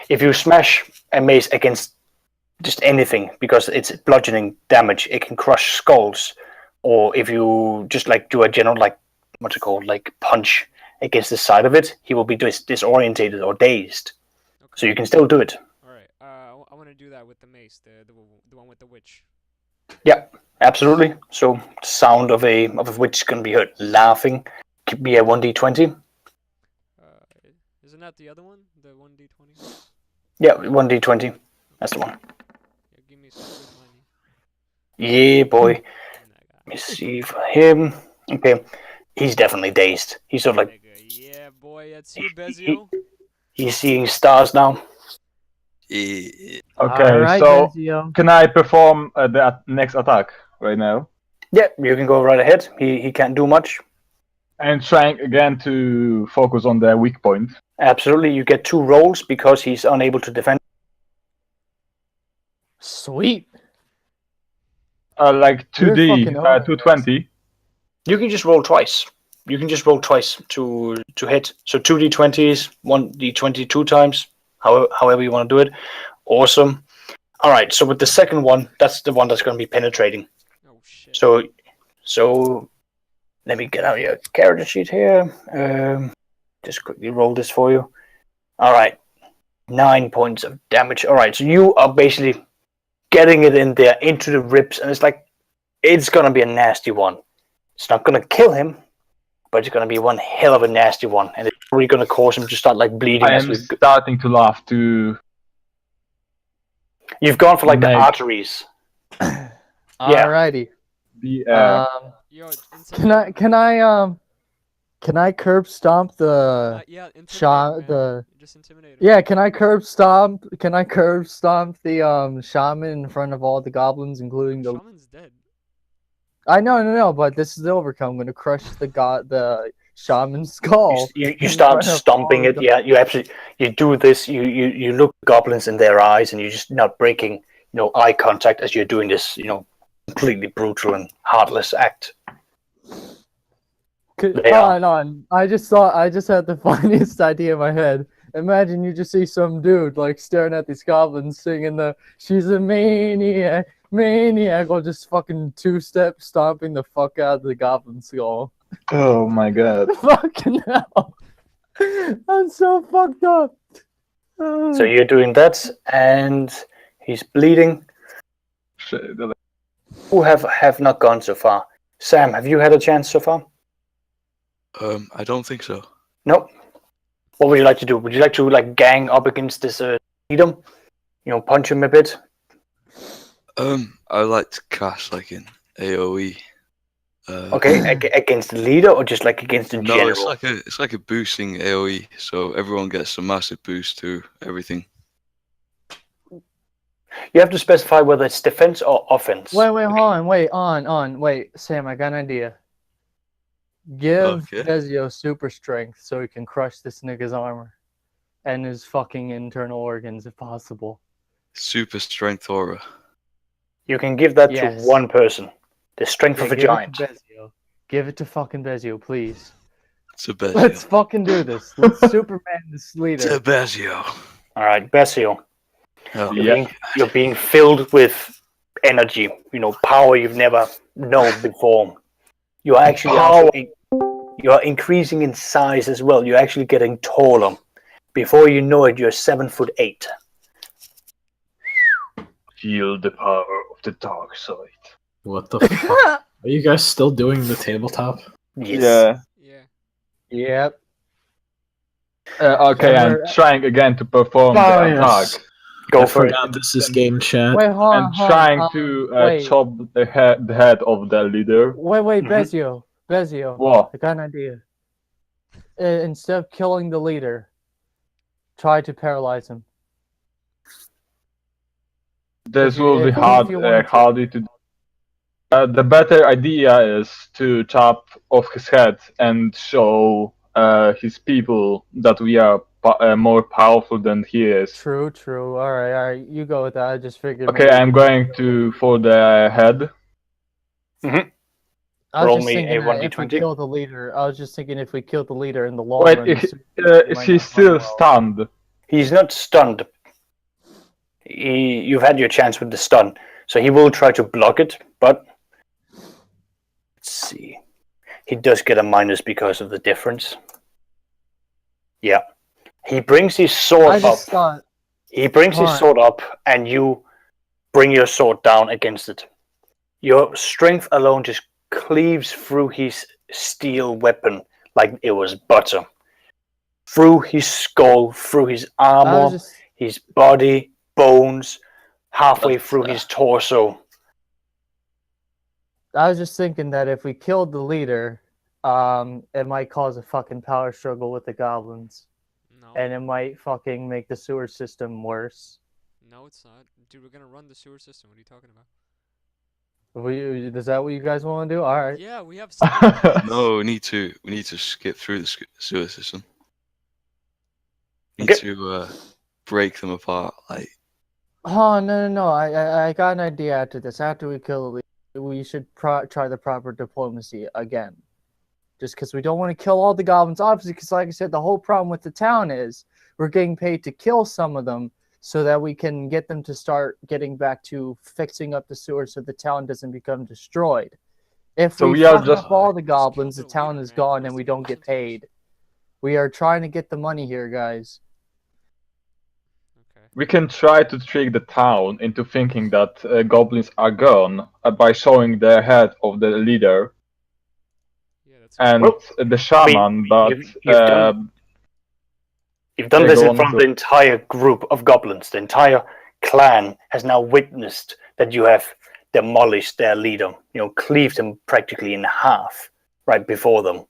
if you smash a mace against just anything because it's bludgeoning damage, it can crush skulls. Or if you just like do a general like what's it called like punch against the side of it, he will be disorientated or dazed. Okay. So you can still do it. All right. I want to do that with the mace, the one with the witch. Yeah, absolutely. So sound of a witch can be heard laughing. Could be a 1d20. Isn't that the other one? The 1d20? Yeah, 1d20. That's the one. Yeah, give me some good money. Yeah, boy. Let me see for him. Okay, he's definitely dazed. He's sort of like. Yeah, boy, that's you, Bezio. He's seeing stars now. Okay, right, so Bezio. Can I perform the next attack right now? Yeah, you can go right ahead. He can't do much. And trying again to focus on the weak point. Absolutely, you get 2 rolls because he's unable to defend. Sweet. Like 2D, 220. You can just roll twice. You can just roll twice to hit. So 2d20s, 1d20 2 times. However you want to do it. Awesome. All right, so with the second one, that's the one that's going to be penetrating. Oh shit. So let me get out your character sheet here. Just quickly roll this for you. All right, 9 points of damage. All right, so you are basically getting it in there into the ribs, and it's going to be a nasty one. It's not going to kill him, but it's going to be one hell of a nasty one, and it's probably going to cause him to start like bleeding. I am starting to laugh too. You've gone for like the arteries. Alrighty. The can I Can I curb stomp the Yeah, intimidate Sha- him, man. the Just intimidate him. Yeah, can I curb stomp the shaman in front of all the goblins, including the Shaman's dead. I know, but this is the overcome. I'm gonna crush the shaman's skull. You in start front of stomping all it. the Yeah, you do this. You look goblins in their eyes, and you're just not breaking eye contact as you're doing this completely brutal and heartless act. They are. Hold on. I just had the funniest idea in my head. Imagine you just see some dude like staring at these goblins singing the "She's a maniac, maniac," or just fucking two-step stomping the fuck out of the goblin skull. Oh my god. Fucking hell. I'm so fucked up. So you're doing that, and he's bleeding. Shit. Who have not gone so far? Sam, have you had a chance so far? I don't think so. Nope. What would you like to do? Would you like to gang up against this leader? Punch him a bit. I like to cast like an AOE. Okay, against the leader or just against the No, general? it's like a boosting AOE, so everyone gets a massive boost to everything. You have to specify whether it's defense or offense. Wait, hold on. Wait, Sam, I got an idea. Give Okay. Bezio super strength so he can crush this nigga's armor and his fucking internal organs if possible. Super strength aura. You can give that Yes. to one person. The strength of a give giant. It to Bezio. Give it to fucking Bezio, please. It's a Bezio. Let's fucking do this. Let's Superman this leader. It's a Bezio. All right, Besio. Oh, You're being filled with energy. Power you've never known before. You are actually you are increasing in size as well. You're actually getting taller. Before you know it, you're 7'8". Feel the power of the dark side. What the fuck? Are you guys still doing the tabletop? Yes. Yeah. Yep. Okay, I'm trying again to perform the attack. Go I for it. forgot this is game chat. Wait, hold on. I'm trying to wait. chop the head of the leader. Wait, Bezio. What? I got an idea. Instead of killing the leader, try to paralyze him. This If you- will be if hard, you want to. harder to do. The better idea is to chop off his head and show his people that we are more powerful than he is. True. All right. You go with that. I just figured. Okay, maybe I'm you- going for the head. I was Roll just me thinking a that if we 1d20. kill the leader, I was just thinking if we kill the leader in the long Wait, run, is he still stunned? He's not stunned. You've had your chance with the stun, so he will try to block it, but let's see. He does get a minus because of the difference. Yeah. He brings his sword I up. just thought. He brings his Alright. sword up, and you bring your sword down against it. Your strength alone just cleaves through his steel weapon like it was butter. Through his skull, through his I armor, was just. his body, bones, halfway through his torso. I was just thinking that if we killed the leader, it might cause a fucking power struggle with the goblins, No. and it might fucking make the sewer system worse. No, it's not. Dude, we're gonna run the sewer system. What are you talking about? Is that what you guys want to do? All right. Yeah, we have. No, we need to skip through the sewer system. We need Okay. to break them apart. Like, Oh no! I got an idea after this. After we kill the leader, we should try the proper diplomacy again. Just because we don't want to kill all the goblins, obviously. Because like I said, the whole problem with the town is we're getting paid to kill some of them, so that we can get them to start getting back to fixing up the sewer, so the town doesn't become destroyed. If So we we are fuck just- up all the Just goblins, kill the the town leader, is man. gone, First and we thing don't you get want to do. paid. We are trying to get the money here, guys. Okay. We can try to trick the town into thinking that goblins are gone by showing the head of the leader Yeah, that's. and Well, the shaman, but You've done Yeah, this go in on, front of go. the entire group of goblins. The entire clan has now witnessed that you have demolished their leader, cleaved him practically in half right before them.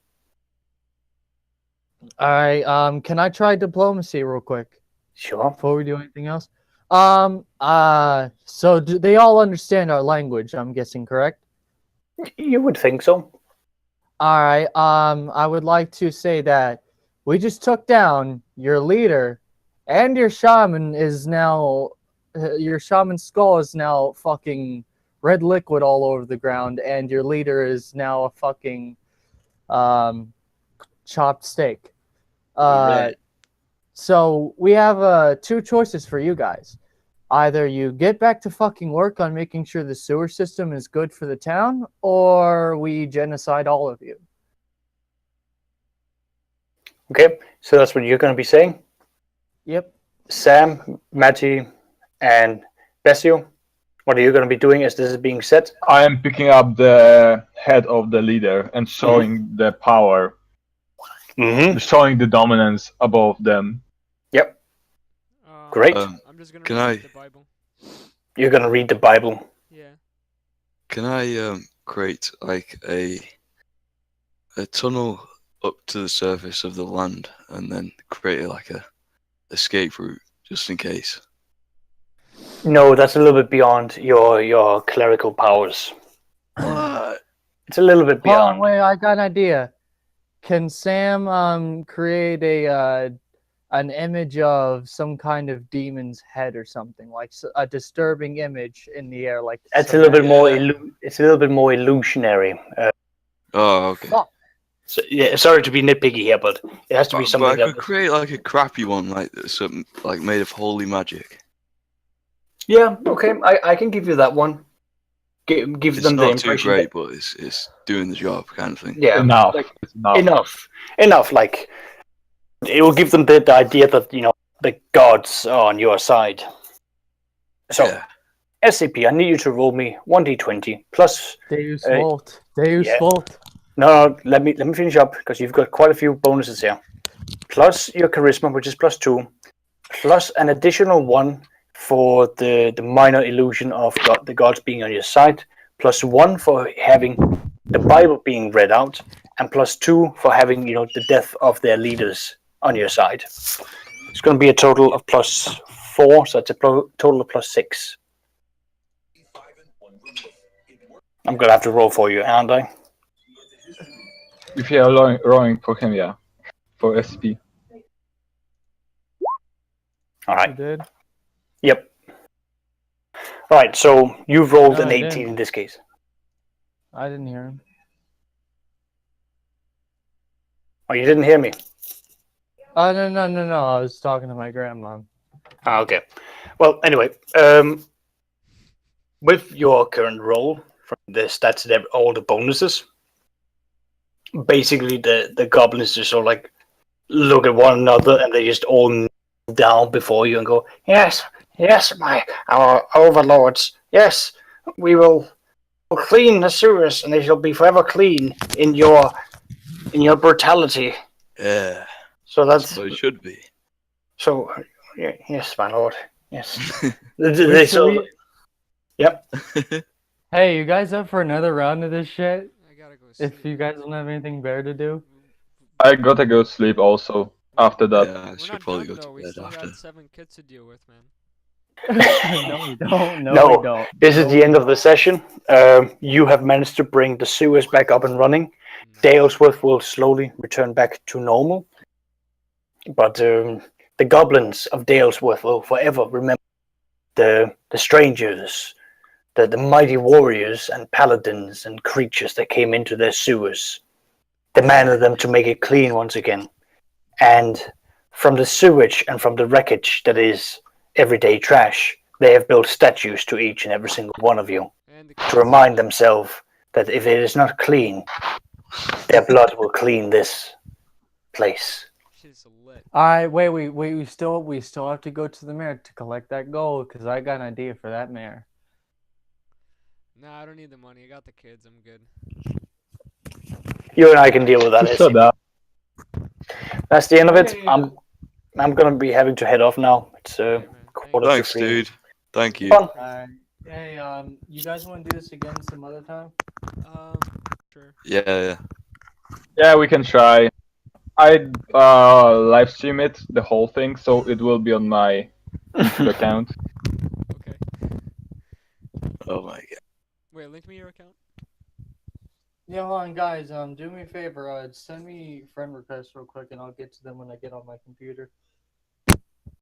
All right. Can I try diplomacy real quick Sure. before we do anything else? So do they all understand our language? I'm guessing, correct? You would think so. All right. I would like to say that we just took down your leader, and your shaman is now. Your shaman's skull is now fucking red liquid all over the ground, and your leader is now a fucking chopped steak. Right. So we have two choices for you guys. Either you get back to fucking work on making sure the sewer system is good for the town, or we genocide all of you. Okay, so that's what you're going to be saying. Yep. Sam, Matty, and Bessie, what are you going to be doing as this is being said? I am picking up the head of the leader and showing the power, showing the dominance above them. Yep. Great. I'm just gonna Can read I? the Bible. You're going to read the Bible. Yeah. Can I create like a tunnel up to the surface of the land and then create like a escape route just in case? No, that's a little bit beyond your clerical powers. It's a little bit Oh beyond. wait, I got an idea. Can Sam create an image of some kind of demon's head or something, like a disturbing image in the air, like It's a little bit more. It's a little bit more illusionary. Oh, okay. So, yeah, sorry to be nitpicky here, but it has to be something But I that. could create like a crappy one, like something like made of holy magic. Yeah. Okay. I can give you that one. Give It's them the not too impression. great, but it's doing the job, kind of thing. Yeah. Enough. Like, Enough. enough. Like it will give them the idea that the gods are on your side. So, Yeah. SCP, I need you to roll me 1d20 plus. Deus Volt. Deus Volt. No, let me finish up because you've got quite a few bonuses here. Plus your charisma, which is +2, plus an additional 1 for the minor illusion of the gods being on your side, +1 for having the Bible being read out, and +2 for having the death of their leaders on your side. It's going to be a total of +4, so it's a total of +6. I'm going to have to roll for you, aren't I? If you are rolling for him, yeah. For SP. Alright. You did? Yep. Alright, so you've rolled No, an I 18 didn't. in this case. I didn't hear him. Oh, you didn't hear me? Oh, no. I was talking to my grandma. Ah, okay. Well, anyway, with your current roll from the stats and all the bonuses, basically the goblins just sort of like look at one another and they just all kneel down before you and go, yes, our overlords, yes, we will clean the sewers and they shall be forever clean in your brutality. Yeah. So that's what it should be. So, yes, my lord, yes. Yep. Hey, you guys up for another round of this shit? I gotta go sleep. If you guys don't have anything better to do. I gotta go sleep also after that. Yeah, I should probably go to bed We still after. got 7 kids to deal with, man. No, we don't. No, No, we don't. this is the end of the session. You have managed to bring the sewers back up and running. Dalesworth will slowly return back to normal. But the goblins of Dalesworth will forever remember the strangers, the mighty warriors and paladins and creatures that came into their sewers, demanded them to make it clean once again. And from the sewage and from the wreckage that is everyday trash, they have built statues to each and every single one of you to remind themselves that if it is not clean, their blood will clean this place. All right, wait. We still have to go to the mayor to collect that gold because I got an idea for that mayor. Nah, I don't need the money. I got the kids. I'm good. You and I can deal with that. So that. That's the end of it. I'm gonna be having to head off now. It's quarter to Thanks, 3. dude. Thank you. Fun. Hey, you guys want to do this again some other time? Sure. Yeah. Yeah, we can try. live stream it, the whole thing, so it will be on my YouTube account. Okay. Oh my god. Wait, link me your account. Yeah, hold on, guys. Do me a favor. Send me friend requests real quick, and I'll get to them when I get on my computer.